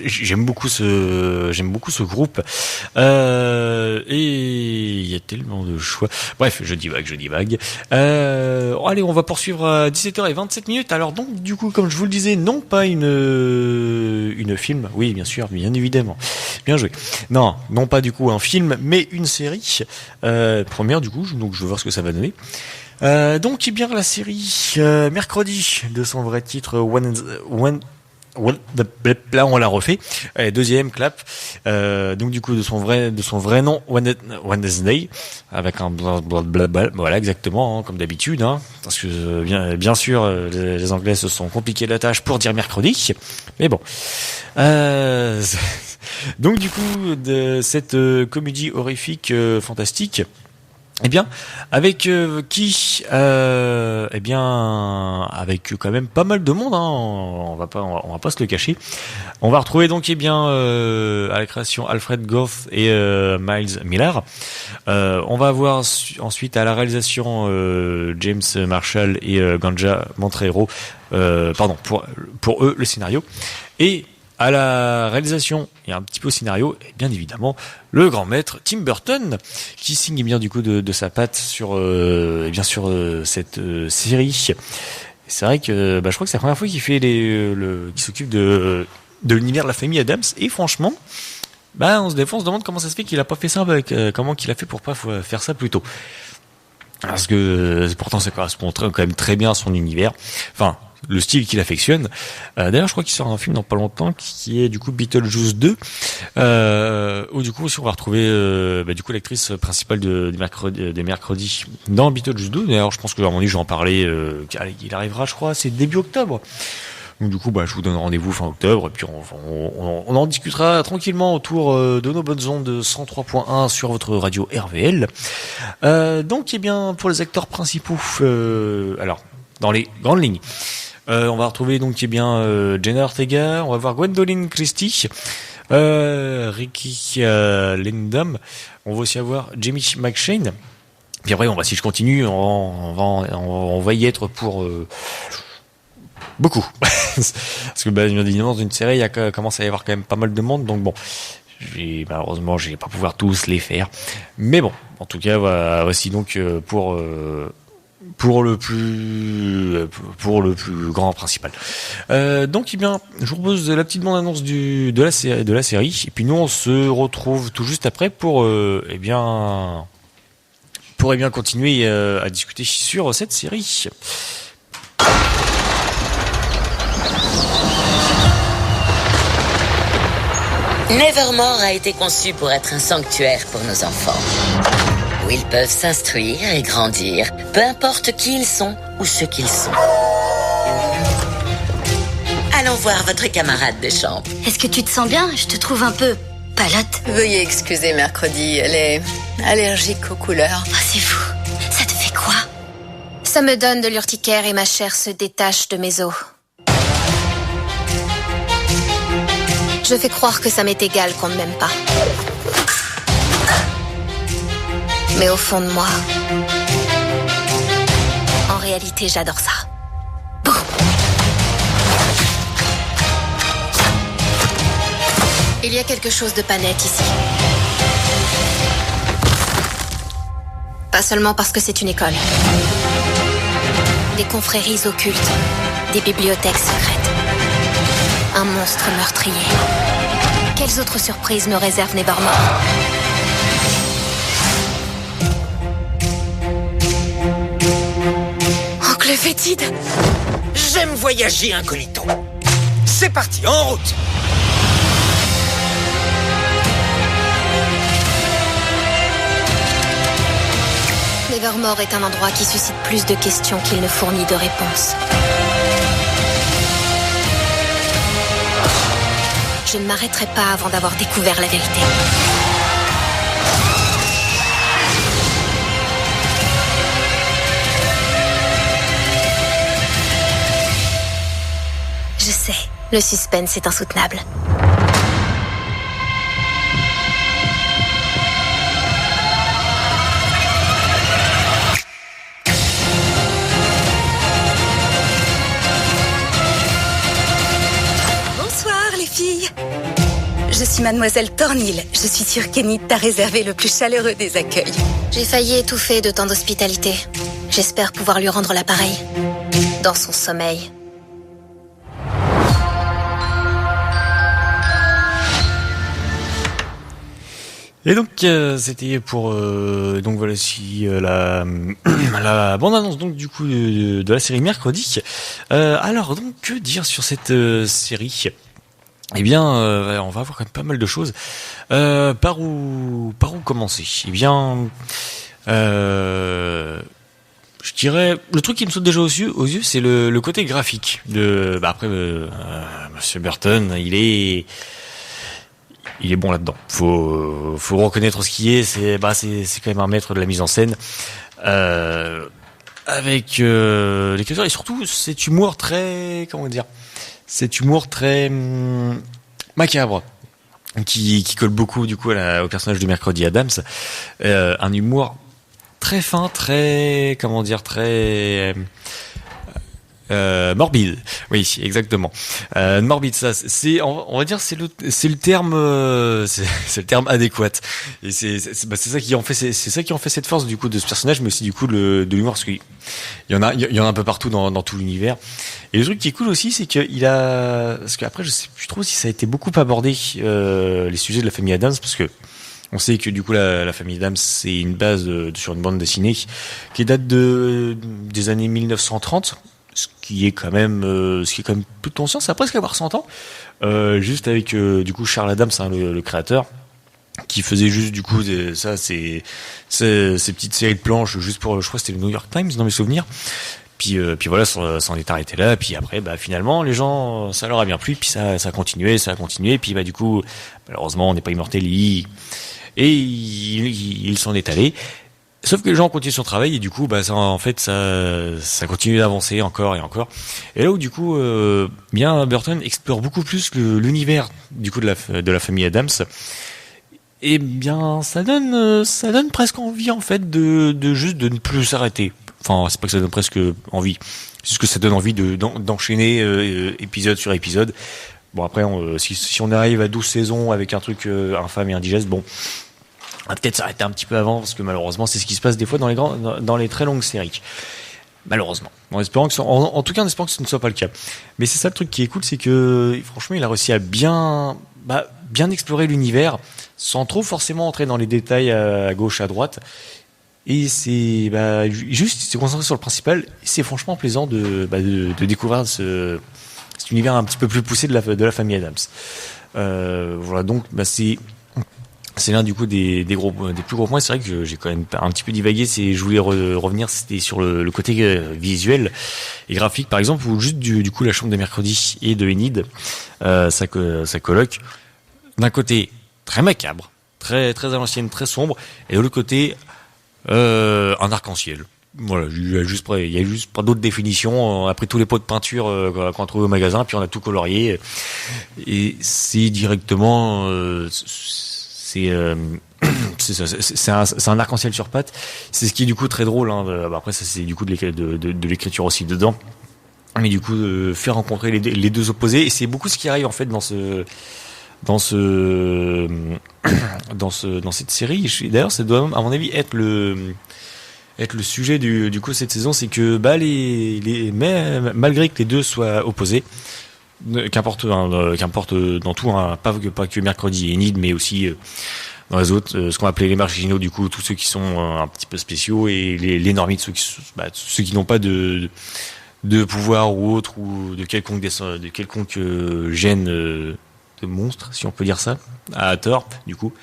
j'aime beaucoup ce groupe. Et il y a tellement de choix. Bref, je divague. Allez, on va poursuivre à 17h27. Alors donc, du coup, comme je vous le disais, non pas une film. Oui, bien sûr, bien évidemment. Bien joué. Non pas du coup un film, mais une série. Première du coup, donc je vais voir ce que ça va donner. Donc, bien la série Mercredi, de son vrai titre là on l'a refait. Deuxième clap. Donc du coup de son vrai nom Wednesday avec un blablabla. Voilà exactement comme d'habitude. Parce que bien sûr les Anglais se sont compliqués la tâche pour dire mercredi. Mais bon. Donc du coup de cette comédie horrifique fantastique. Eh bien, avec avec quand même pas mal de monde, on va pas se le cacher. On va retrouver donc à la création Alfred Gough et Miles Millar. On va avoir ensuite à la réalisation James Marshall et Ganja Monteiro. Pour eux le scénario. Et à la réalisation et un petit peu au scénario, et bien évidemment, le grand maître Tim Burton, qui signe bien du coup de sa patte sur cette série. C'est vrai que je crois que c'est la première fois qu'il fait qui s'occupe de l'univers de la famille Addams. Et franchement, on se demande comment ça se fait qu'il a pas fait ça comment qu'il a fait pour pas faire ça plus tôt. Parce que pourtant ça correspond quand même très bien à son univers. Enfin, le style qu'il affectionne. D'ailleurs, je crois qu'il sort un film dans pas longtemps qui est du coup Beetlejuice 2, où du coup aussi on va retrouver l'actrice principale des mercredis dans Beetlejuice 2. D'ailleurs, je pense que à mon avis, je vais en parler. Il arrivera, je crois, c'est début octobre. Donc du coup, je vous donne rendez-vous fin octobre, et puis on en discutera tranquillement autour de nos bonnes ondes de 103.1 sur votre radio RVL. Donc, pour les acteurs principaux, alors dans les grandes lignes. On va retrouver donc Jenna Ortega, on va voir Gwendoline Christie, Ricky Lindham, on va aussi avoir Jamie McShane. Puis après, si je continue, on va y être pour beaucoup. Parce que bien évidemment, dans une série, il commence à y avoir quand même pas mal de monde, donc bon. Malheureusement, je vais pas pouvoir tous les faire. Mais bon, en tout cas, voici donc pour le plus grand principal. Donc je vous propose la petite bande annonce de la série et puis nous on se retrouve tout juste après pour continuer à discuter sur cette série. Nevermore a été conçu pour être un sanctuaire pour nos enfants, où ils peuvent s'instruire et grandir, peu importe qui ils sont ou ce qu'ils sont. Allons voir votre camarade de chambre. Est-ce que tu te sens bien? Je te trouve un peu palote. Veuillez excuser Mercredi, elle est allergique aux couleurs. Oh, c'est fou. Ça te fait quoi? Ça me donne de l'urticaire et ma chair se détache de mes os. Je fais croire que ça m'est égal qu'on ne m'aime pas. Mais au fond de moi, en réalité, j'adore ça. Boum. Il y a quelque chose de pas net ici. Pas seulement parce que c'est une école. Des confréries occultes, des bibliothèques secrètes, un monstre meurtrier. Quelles autres surprises me réserve Nevermore? Oncle Fétide, j'aime voyager incognito. C'est parti, en route. Nevermore est un endroit qui suscite plus de questions qu'il ne fournit de réponses. Je ne m'arrêterai pas avant d'avoir découvert la vérité. Je sais, le suspense est insoutenable. Voici Mademoiselle Thornhill. Je suis sûre qu'Enid t'a réservé le plus chaleureux des accueils. J'ai failli étouffer de tant d'hospitalité. J'espère pouvoir lui rendre l'appareil. Dans son sommeil. Et donc c'était pour donc voilà si la la bande annonce donc du coup de la série mercredi. Alors donc que dire sur cette série? Eh bien on va avoir quand même pas mal de choses. Par où commencer? Eh bien je dirais le truc qui me saute déjà aux yeux c'est le côté graphique de après Monsieur Burton, il est bon là-dedans. Faut reconnaître ce qui est. C'est quand même un maître de la mise en scène. Avec l'écriture et surtout cet humour très, cet humour très macabre qui colle beaucoup du coup au personnage de Mercredi Adams. Un humour très fin, très très morbide, oui, exactement. Morbide, ça, c'est, on va dire, c'est le terme, c'est le terme adéquat. Et c'est ça qui en fait, c'est ça qui en fait cette force du coup de ce personnage, mais aussi du coup de l'humour, parce qu'il y en a un peu partout dans tout l'univers. Et le truc qui est cool aussi, c'est parce qu'après, je sais plus trop si ça a été beaucoup abordé les sujets de la famille Adams, parce que on sait que du coup la famille Adams c'est une base sur une bande dessinée qui date des années 1930. Ce qui est quand même plutôt ancien, ça va presque avoir 100 ans. Juste avec du coup Charles Adams, hein, le créateur, qui faisait juste du coup ces petites séries de planches juste pour, je crois que c'était le New York Times dans mes souvenirs. Puis voilà, ça en est arrêté là. Puis après, finalement, les gens, ça leur a bien plu. Puis ça a continué. Puis du coup, malheureusement, on n'est pas immortel. Il s'en est allé. Sauf que les gens continuent son travail et du coup, ça continue d'avancer encore et encore. Et là où du coup, bien Burton explore beaucoup plus l'univers du coup de la famille Adams. Et bien, ça donne presque envie en fait de juste de ne plus s'arrêter. Enfin, c'est pas que ça donne presque envie, c'est juste que ça donne envie d'enchaîner épisode sur épisode. Bon après, si on arrive à 12 saisons avec un truc infâme et indigeste, bon. On va peut-être s'arrêter un petit peu avant parce que malheureusement c'est ce qui se passe des fois dans les très longues séries. Malheureusement. En espérant en tout cas en espérant que ce ne soit pas le cas. Mais c'est ça le truc qui est cool, c'est que franchement il a réussi à bien explorer l'univers sans trop forcément entrer dans les détails à gauche à droite. Et c'est juste il s'est concentré sur le principal. Et c'est franchement plaisant de découvrir cet univers un petit peu plus poussé de la famille Adams. Voilà donc c'est l'un du coup des plus gros points. C'est vrai que j'ai quand même un petit peu divagué. Je voulais revenir, c'était sur le côté visuel et graphique, par exemple, ou juste du coup la chambre de mercredi et de Enid, sa coloc. D'un côté très macabre, très très à l'ancienne, très sombre, et de l'autre côté un arc-en-ciel. Voilà, il y a juste pas d'autres définitions. Après tous les pots de peinture qu'on a trouvé au magasin, puis on a tout colorié. Et c'est directement c'est un arc-en-ciel sur pattes. C'est ce qui est du coup très drôle. Hein. Après ça c'est du coup de l'écriture aussi dedans. Mais du coup faire rencontrer les deux opposés, et c'est beaucoup ce qui arrive en fait dans cette série. D'ailleurs ça doit à mon avis être le sujet du coup de cette saison, c'est que malgré que les deux soient opposés, qu'importe dans tout, hein, pas que mercredi et Enid, mais aussi dans les autres, ce qu'on va appeler les marginaux, du coup tous ceux qui sont un petit peu spéciaux, et les normides, ceux qui n'ont pas de pouvoir ou autre, ou de quelconque gène de monstre, si on peut dire ça à tort, du coup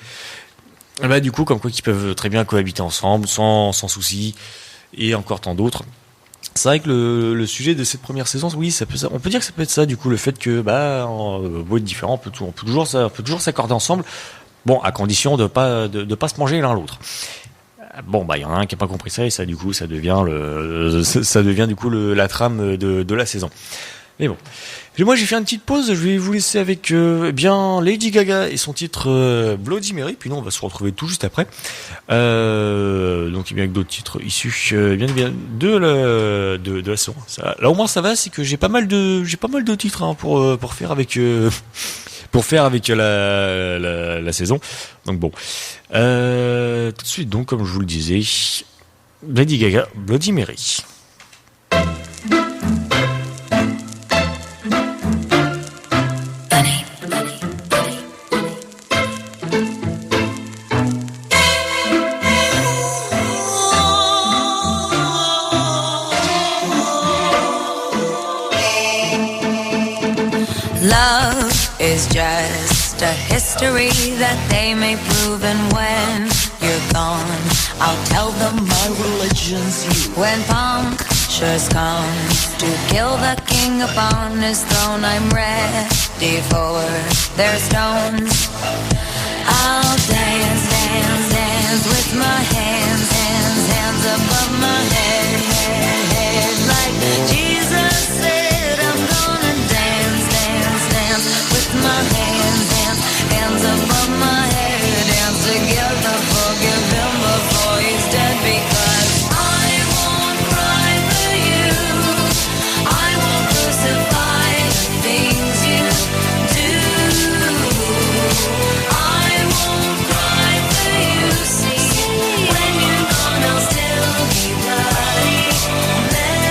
comme quoi, qui peuvent très bien cohabiter ensemble sans souci, et encore tant d'autres. C'est vrai que le sujet de cette première saison, oui, on peut dire que ça peut être ça, du coup, le fait que beau être différent, on peut toujours s'accorder ensemble, bon, à condition de pas se manger l'un l'autre. Bon, il y en a un qui a pas compris ça, et ça du coup ça devient du coup la trame de la saison. Mais bon, moi j'ai fait une petite pause, je vais vous laisser avec Lady Gaga et son titre Bloody Mary, puis nous on va se retrouver tout juste après. Donc il y a bien que d'autres titres issus bien de la saison. Là au moins ça va, c'est que j'ai pas mal de titres pour faire avec pour faire avec la saison. Donc bon, tout de suite donc comme je vous le disais, Lady Gaga, Bloody Mary. Love is just a history that they may prove, and when you're gone, I'll tell them my religion's you. When punctures come to kill the king upon his throne, I'm ready for their stones. I'll dance, dance, dance with my hands, hands, hands above my head, head, head, like Jesus said. I'm gonna dance, dance, dance with my hands, hands, hands above my head, dance together, forgive him before he's dead, because I won't cry for you, I won't crucify the things you do. I won't cry for you, see, when you're gone I'll still be Bloody Mary.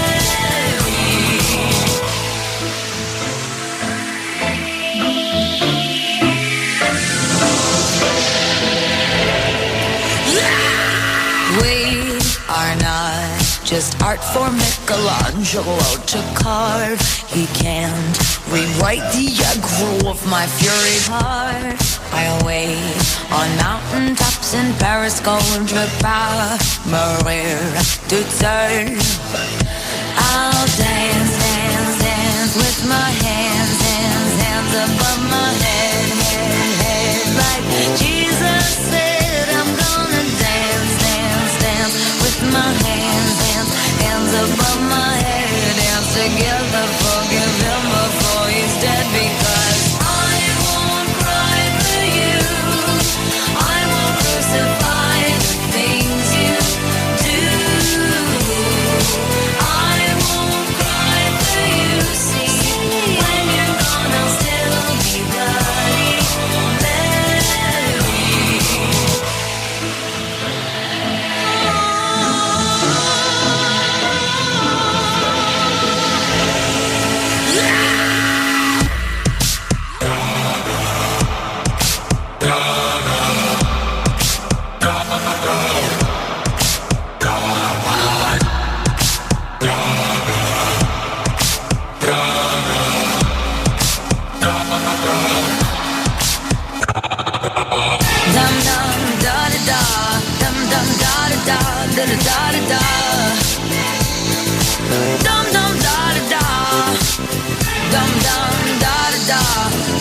We are not just art for Michelangelo to carve. He can't rewrite the aggro of my fury heart. I'll wait on mountain tops in Paris, contre pas mourir toute seule. I'll dance, dance, dance with my hands, hands, hands above my head, head, head, like Jesus said. I'm gonna dance, dance, dance with my hands, hands, hands above my head, dance together, forgive him before he's dead, because I won't cry for you, I won't crucify the things you do. I won't cry for you, see, when you're gone I'll still be Bloody Mary. Dum dum da da da, dum dum da da da, da da da da da. Dum dum da da da, dum dum da da da,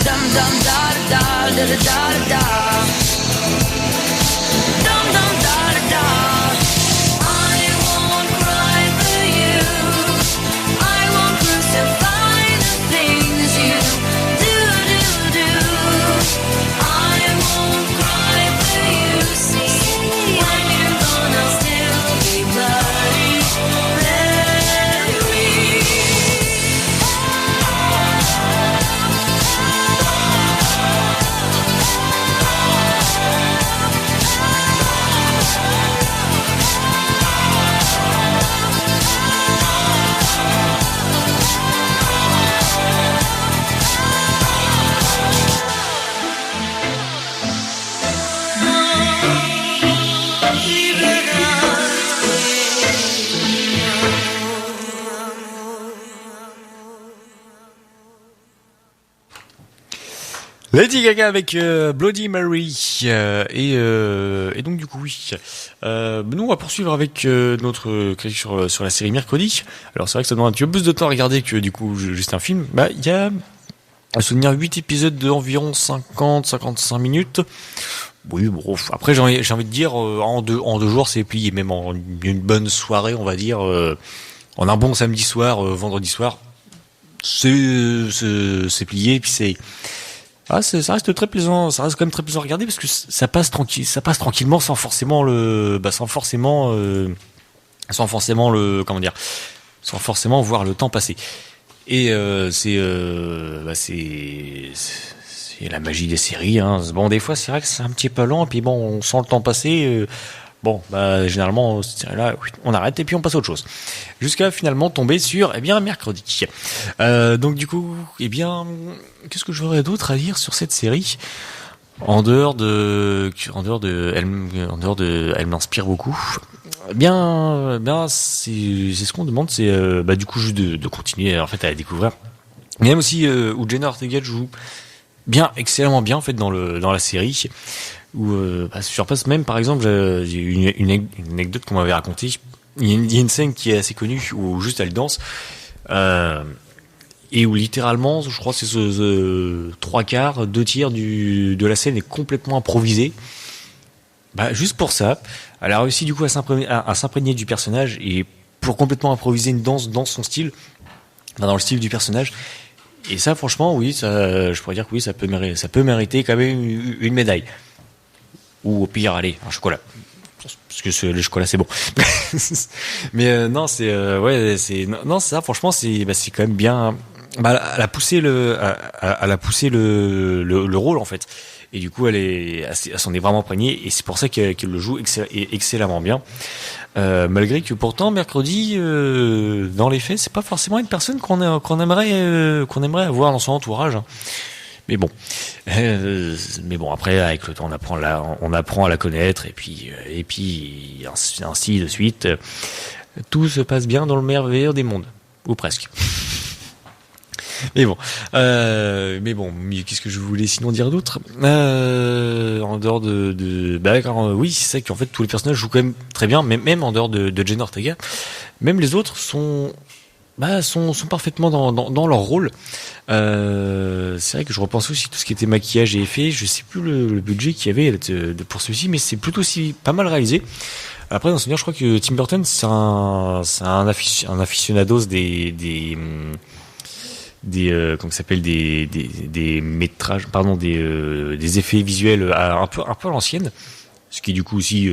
dum dum da da da, da da da da. Dum dum da da da. I won't cry for you, I won't crucify the things you do, do, do. I won't cry for you, see, when you're gone I'll still be Bloody Mary. Lady Gaga avec Bloody Mary et donc du coup oui nous on va poursuivre avec notre critique sur la série Mercredi. Alors c'est vrai que ça demande un petit peu plus de temps à regarder que du coup juste un film. Bah il y a à souvenir 8 épisodes d'environ 50-55 minutes. Oui bon après j'ai envie de dire en deux jours c'est plié, même en une bonne soirée on va dire en un bon samedi soir vendredi soir c'est plié, et puis ça reste très plaisant, ça reste quand même très plaisant à regarder parce que ça passe tranquillement sans forcément voir le temps passer. Et c'est c'est la magie des séries. Hein. Bon, des fois, c'est vrai que c'est un petit peu lent, et puis bon, on sent le temps passer. Bon, bah généralement, cette série-là, on arrête et puis on passe à autre chose. Jusqu'à finalement tomber sur, mercredi. Donc du coup, qu'est-ce que j'aurais d'autre à dire sur cette série ? En dehors de, elle m'inspire beaucoup. Bien, c'est ce qu'on demande, c'est du coup juste de continuer en fait à la découvrir. Mais même aussi où Jenna Ortega joue excellemment bien en fait dans la série. Où je repasse même par exemple, j'ai une anecdote qu'on m'avait racontée. Il y a une scène qui est assez connue où juste elle danse. Et où littéralement, je crois que c'est 3/4, 2/3 de la scène est complètement improvisée. Juste pour ça, elle a réussi du coup à s'imprégner du personnage et pour complètement improviser une danse dans son style, dans le style du personnage. Et ça, franchement, oui, je pourrais dire que oui, ça peut mériter quand même une médaille. Ou au pire, allez, un chocolat. Parce que le chocolat c'est bon. Mais non, c'est ça. Franchement, c'est quand même bien. Elle a poussé le rôle en fait. Et du coup, elle s'en est vraiment imprégnée et c'est pour ça qu'elle le joue excellemment bien. Malgré que pourtant mercredi, dans les faits, c'est pas forcément une personne qu'on aimerait avoir dans son entourage. Hein. Mais bon, après avec le temps on apprend à la connaître et puis ainsi de suite. Tout se passe bien dans le meilleur des mondes, ou presque. Mais bon, qu'est-ce que je voulais sinon dire d'autre en dehors oui, c'est ça qu'en fait tous les personnages jouent quand même très bien, même en dehors de Jenna Ortega, même les autres sont parfaitement dans leur rôle. C'est vrai que je repense aussi tout ce qui était maquillage et effets. Je sais plus le budget qu'il y avait pour celui-ci, mais c'est plutôt aussi pas mal réalisé. Après, dans ce souvenir, je crois que Tim Burton, c'est un aficionados des métrages, pardon, des effets visuels un peu à l'ancienne, ce qui du coup aussi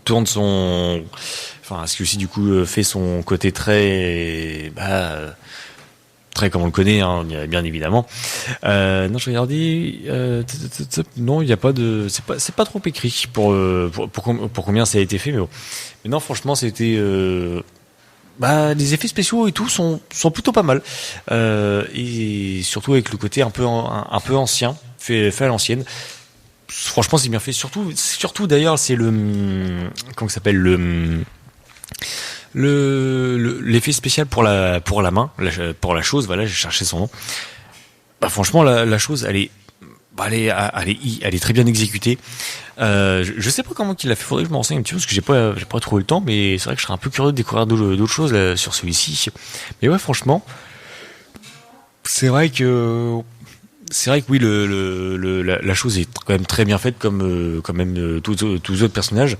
tourne son, enfin, ce qui aussi du coup fait son côté très comme on le connaît, hein, bien évidemment. Non, je regardais, non, il y a pas de, c'est pas trop écrit pour combien ça a été fait, mais bon. Mais non, franchement, c'était les effets spéciaux et tout sont plutôt pas mal, et surtout avec le côté un peu ancien, fait à l'ancienne. Franchement, c'est bien fait. Surtout d'ailleurs, c'est comment ça s'appelle, l'effet spécial pour la main, pour la chose. Voilà, j'ai cherché son nom. Franchement, la chose, elle est très bien exécutée. Je sais pas comment il l'a fait. Faudrait que je me renseigne un petit peu parce que j'ai pas trouvé le temps. Mais c'est vrai que je serais un peu curieux de découvrir d'autres choses là, sur celui-ci. Mais ouais, franchement, c'est vrai que oui, la chose est quand même très bien faite, comme même tous les autres personnages.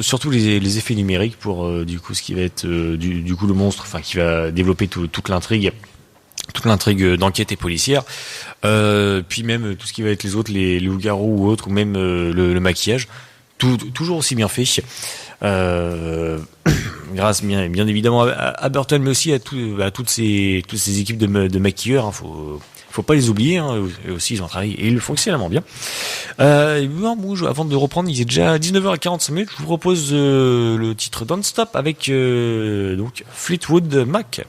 Surtout les effets numériques pour du coup ce qui va être du coup le monstre, enfin qui va développer toute l'intrigue d'enquête et policière. Puis même tout ce qui va être les loups-garous ou autres, ou même le maquillage, toujours aussi bien fait. Grâce bien évidemment à Burton, mais aussi à toutes ces équipes de maquilleurs. Hein, faut pas les oublier, hein, eux aussi ils ont travaillé et ils le font excellemment bien. Avant de reprendre, il est déjà 19h45, je vous propose le titre Don't Stop avec donc Fleetwood Mac.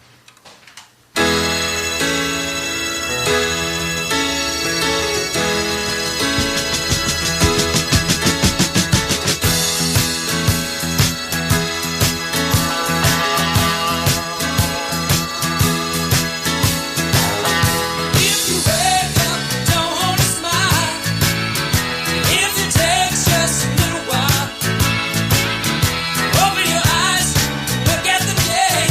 Open your eyes, look at the day.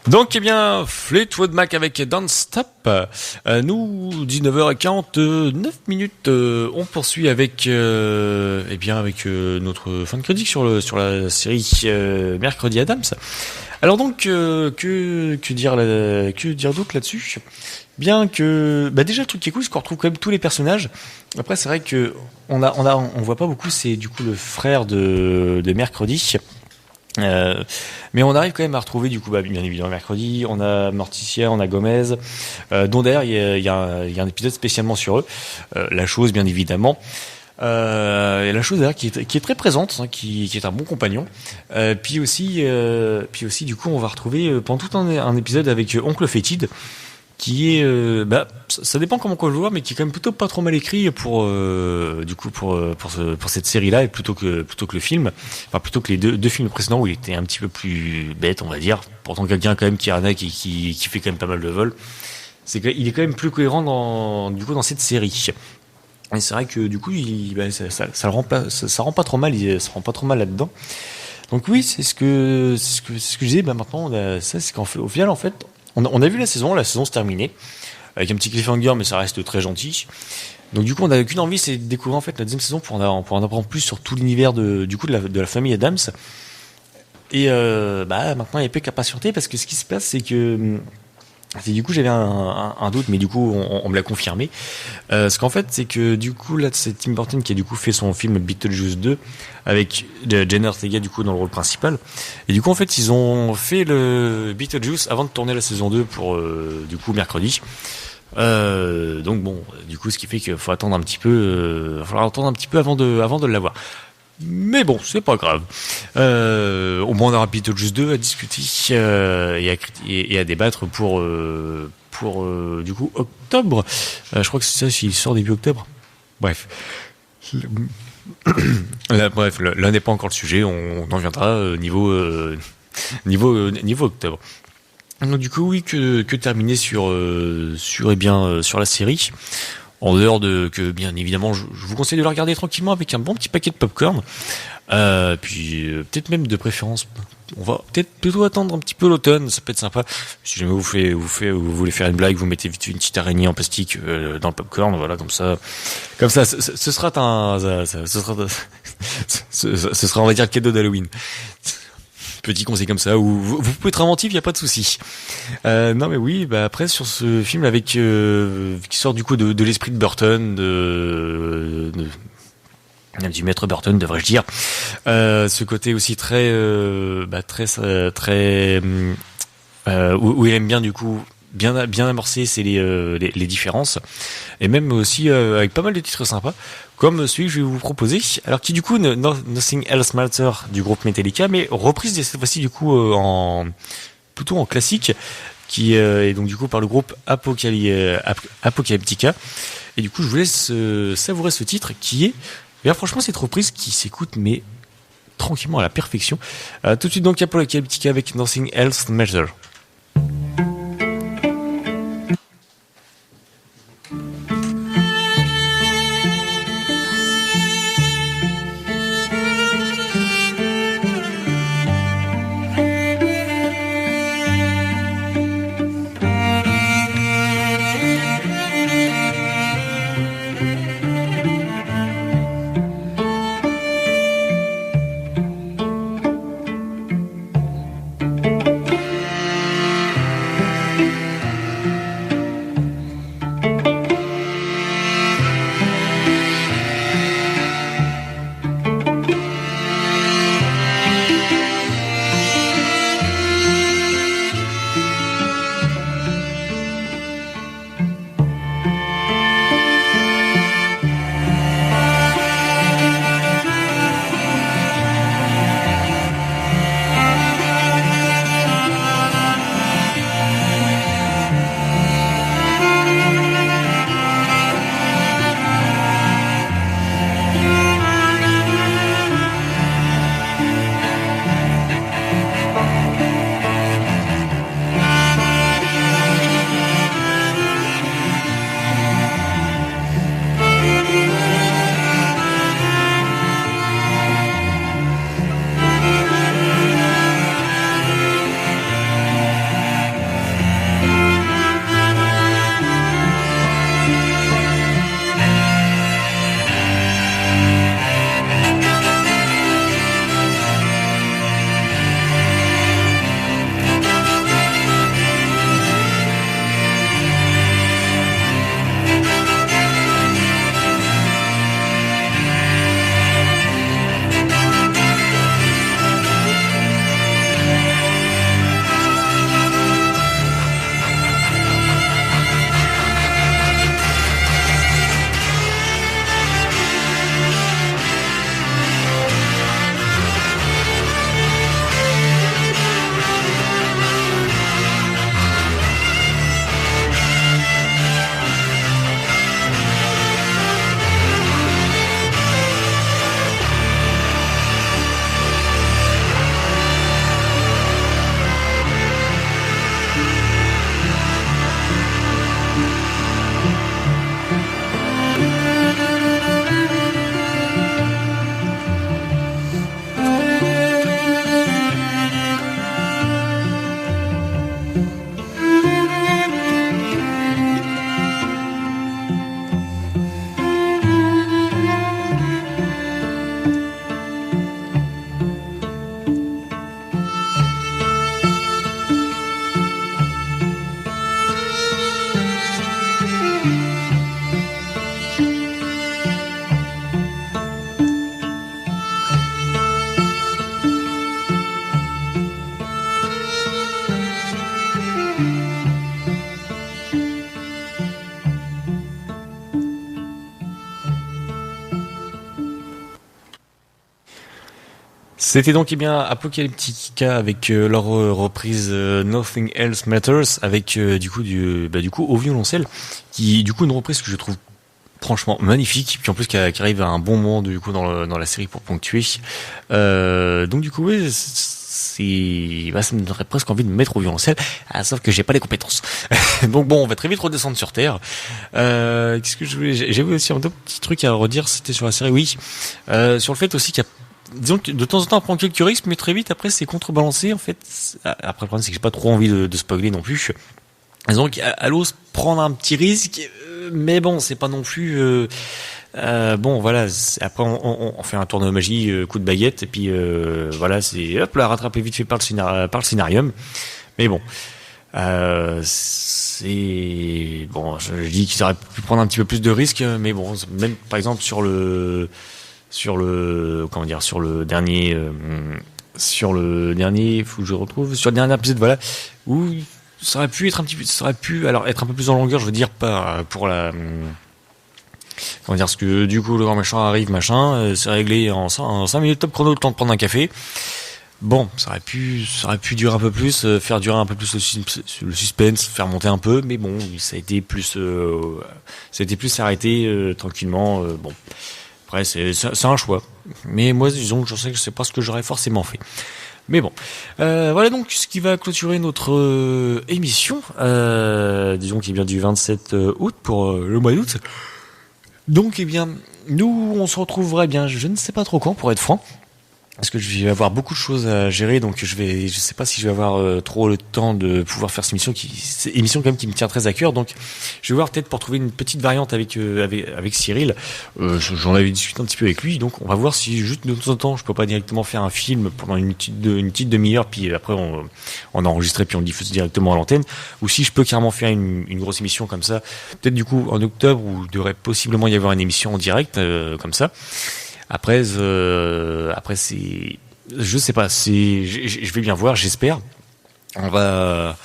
Donc, eh bien, Fleetwood Mac avec Don't Stop. Nous, 19h49 minutes, on poursuit avec, avec notre fin de critique sur la série Mercredi Addams. Alors donc, que dire d'autre là-dessus? Bien que, déjà le truc qui est cool, c'est qu'on retrouve quand même tous les personnages. Après, c'est vrai que on voit pas beaucoup. C'est du coup le frère de Mercredi. Mais on arrive quand même à retrouver du coup bien évidemment Mercredi, on a Morticia, on a Gomez, dont d'ailleurs il y a un épisode spécialement sur eux, la chose bien évidemment, et la chose d'ailleurs qui est très présente, hein, qui est un bon compagnon, puis aussi du coup on va retrouver pendant tout un épisode avec Oncle Fétide, qui est ça dépend comment on le voit, mais qui est quand même plutôt pas trop mal écrit pour cette série là, et plutôt que le film, enfin plutôt que les deux films précédents où il était un petit peu plus bête, on va dire. Pourtant quelqu'un quand même qui arnaque et qui fait quand même pas mal de vols, il est quand même plus cohérent dans cette série. Et c'est vrai que du coup ça rend pas trop mal, là-dedans. Donc oui, c'est ce que je disais. Maintenant ça, c'est qu'au final en fait on a vu la saison se terminer avec un petit cliffhanger, mais ça reste très gentil. Donc du coup, on n'a qu'une envie, c'est de découvrir en fait la deuxième saison pour en apprendre plus sur tout l'univers de la famille Addams. Et maintenant, il n'y a plus qu'à patienter, parce que ce qui se passe, c'est que du coup, j'avais un doute, mais du coup, on me l'a confirmé. Ce qu'en fait, c'est que du coup, là, c'est Tim Burton qui a du coup fait son film Beetlejuice 2 avec Jenna Ortega du coup dans le rôle principal. Et du coup, en fait, ils ont fait le Beetlejuice avant de tourner la saison 2 pour du coup Mercredi. Donc bon, du coup, ce qui fait qu'il faut attendre un petit peu, avant de l'avoir. Mais bon, c'est pas grave. Au moins on aura Beetlejuice 2 à discuter et à débattre pour du coup octobre. Je crois que c'est ça, s'il sort début octobre. Bref. Là n'est pas encore le sujet. On en viendra niveau octobre. Donc du coup oui, que terminer sur la série. En dehors de que, bien évidemment, je vous conseille de la regarder tranquillement avec un bon petit paquet de popcorn. Puis peut-être même de préférence, on va peut-être plutôt attendre un petit peu l'automne, ça peut être sympa. Si jamais vous voulez faire une blague, vous mettez vite une petite araignée en plastique dans le popcorn, voilà, comme ça, ce sera on va dire le cadeau d'Halloween. Petit conseil comme ça, où vous pouvez être inventif, il y a pas de souci. Non mais oui, après sur ce film avec qui sort du coup de l'esprit de Burton, du maître Burton, devrais-je dire. Ce côté aussi très où il aime bien du coup bien amorcer, c'est les différences, et même aussi avec pas mal de titres sympas, comme celui que je vais vous proposer, alors qui du coup Nothing Else Matters du groupe Metallica, mais reprise cette fois-ci du coup plutôt en classique, qui est donc du coup par le groupe Apocalyptica, et du coup je vous laisse savourer ce titre qui est, bien franchement, cette reprise qui s'écoute mais tranquillement à la perfection. Tout de suite donc Apocalyptica avec Nothing Else Matters. C'était donc Apocalyptica avec leur reprise Nothing Else Matters avec du coup au violoncelle, qui du coup une reprise que je trouve franchement magnifique, puis en plus qui arrive à un bon moment du coup dans la série pour ponctuer. Donc du coup ça me donnerait presque envie de me mettre au violoncelle, sauf que j'ai pas les compétences. Donc bon, on va très vite redescendre sur terre. Qu'est-ce que je voulais, j'avais aussi un autre petit truc à redire, c'était sur la série, oui, sur le fait aussi qu'il y a, disons que de temps en temps on prend quelques risques, mais très vite après c'est contrebalancé en fait. Après le problème c'est que j'ai pas trop envie de spoiler non plus. Donc elle ose prendre un petit risque, mais bon c'est pas non plus bon voilà, après on fait un tour de magie, coup de baguette, et puis voilà, c'est hop là, rattrapé vite fait par le scénarium. Mais bon c'est bon, je dis qu'ils auraient pu prendre un petit peu plus de risques, mais bon, même par exemple sur le dernier, faut que je retrouve, sur le dernier épisode, voilà, où ça aurait pu être un peu plus en longueur, je veux dire, pas pour la, comment dire, parce que du coup le grand méchant arrive, c'est réglé en 5 minutes top chrono, le temps de prendre un café. Bon, ça aurait pu durer un peu plus, faire durer un peu plus le suspense, faire monter un peu, mais bon, ça a été plus arrêté tranquillement. Bon, après c'est un choix, mais moi disons que je sais que c'est pas ce que j'aurais forcément fait. Mais bon, voilà donc ce qui va clôturer notre émission, disons qu'il est bien du 27 août pour le mois d'août. Donc eh bien, nous on se retrouvera bien, je ne sais pas trop quand pour être franc, parce que je vais avoir beaucoup de choses à gérer, donc je sais pas si je vais avoir trop le temps de pouvoir faire cette émission quand même qui me tient très à cœur. Donc je vais voir peut-être pour trouver une petite variante avec Cyril. J'en avais discuté un petit peu avec lui, donc on va voir si juste de temps en temps je peux pas directement faire un film pendant une petite demi-heure, puis après on enregistre puis on diffuse directement à l'antenne, ou si je peux carrément faire une grosse émission comme ça, peut-être du coup en octobre où il devrait possiblement y avoir une émission en direct comme ça. Après c'est, je sais pas, je vais bien voir, j'espère. On va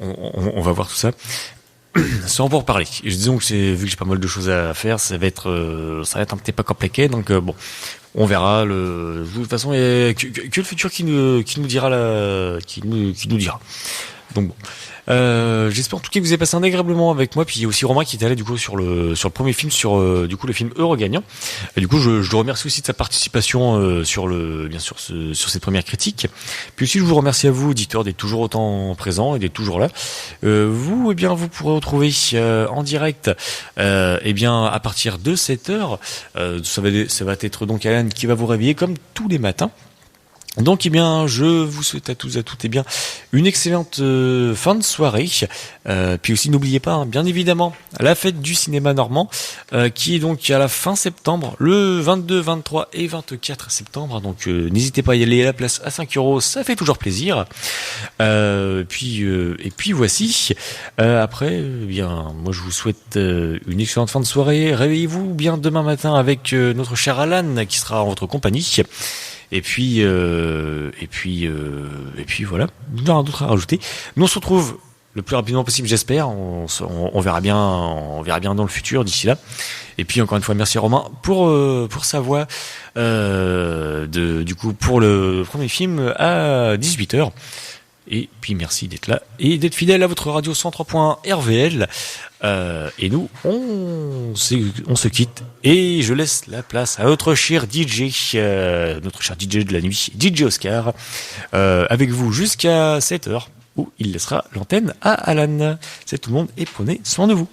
voir tout ça. C'est en pour reparler. Disons que vu que j'ai pas mal de choses à faire, ça va être un petit peu compliqué, donc bon, on verra. De toute façon, que le futur qui nous dira qui nous dira. Donc bon. J'espère en tout cas que vous avez passé un agréable moment avec moi, puis il y a aussi Romain qui était allé du coup sur le premier film, sur du coup le film Eurogagnant. Et du coup je le remercie aussi de sa participation sur cette première critique. Puis aussi je vous remercie à vous auditeurs d'être toujours autant présents et d'être toujours là. Vous pourrez retrouver en direct à partir de 7h. Ça va être donc Alan qui va vous réveiller comme tous les matins. Donc je vous souhaite à tous et à toutes une excellente fin de soirée. Puis aussi n'oubliez pas, bien évidemment, la fête du cinéma normand qui est donc à la fin septembre, le 22, 23 et 24 septembre. Donc n'hésitez pas à y aller, la place à 5 €, ça fait toujours plaisir. Et puis voici. Après, moi je vous souhaite une excellente fin de soirée. Réveillez-vous bien demain matin avec notre cher Alan qui sera en votre compagnie. Et puis voilà, il n'y a rien d'autre à rajouter. Nous on se retrouve le plus rapidement possible, j'espère. On verra bien dans le futur d'ici là. Et puis encore une fois, merci Romain pour sa voix du coup pour le premier film à 18h. Et puis merci d'être là et d'être fidèle à votre radio 103.1 RVL. Et nous, on se quitte et je laisse la place à notre cher DJ, notre cher DJ de la nuit, DJ Oscar, avec vous jusqu'à 7h où il laissera l'antenne à Alan. C'est tout le monde et prenez soin de vous.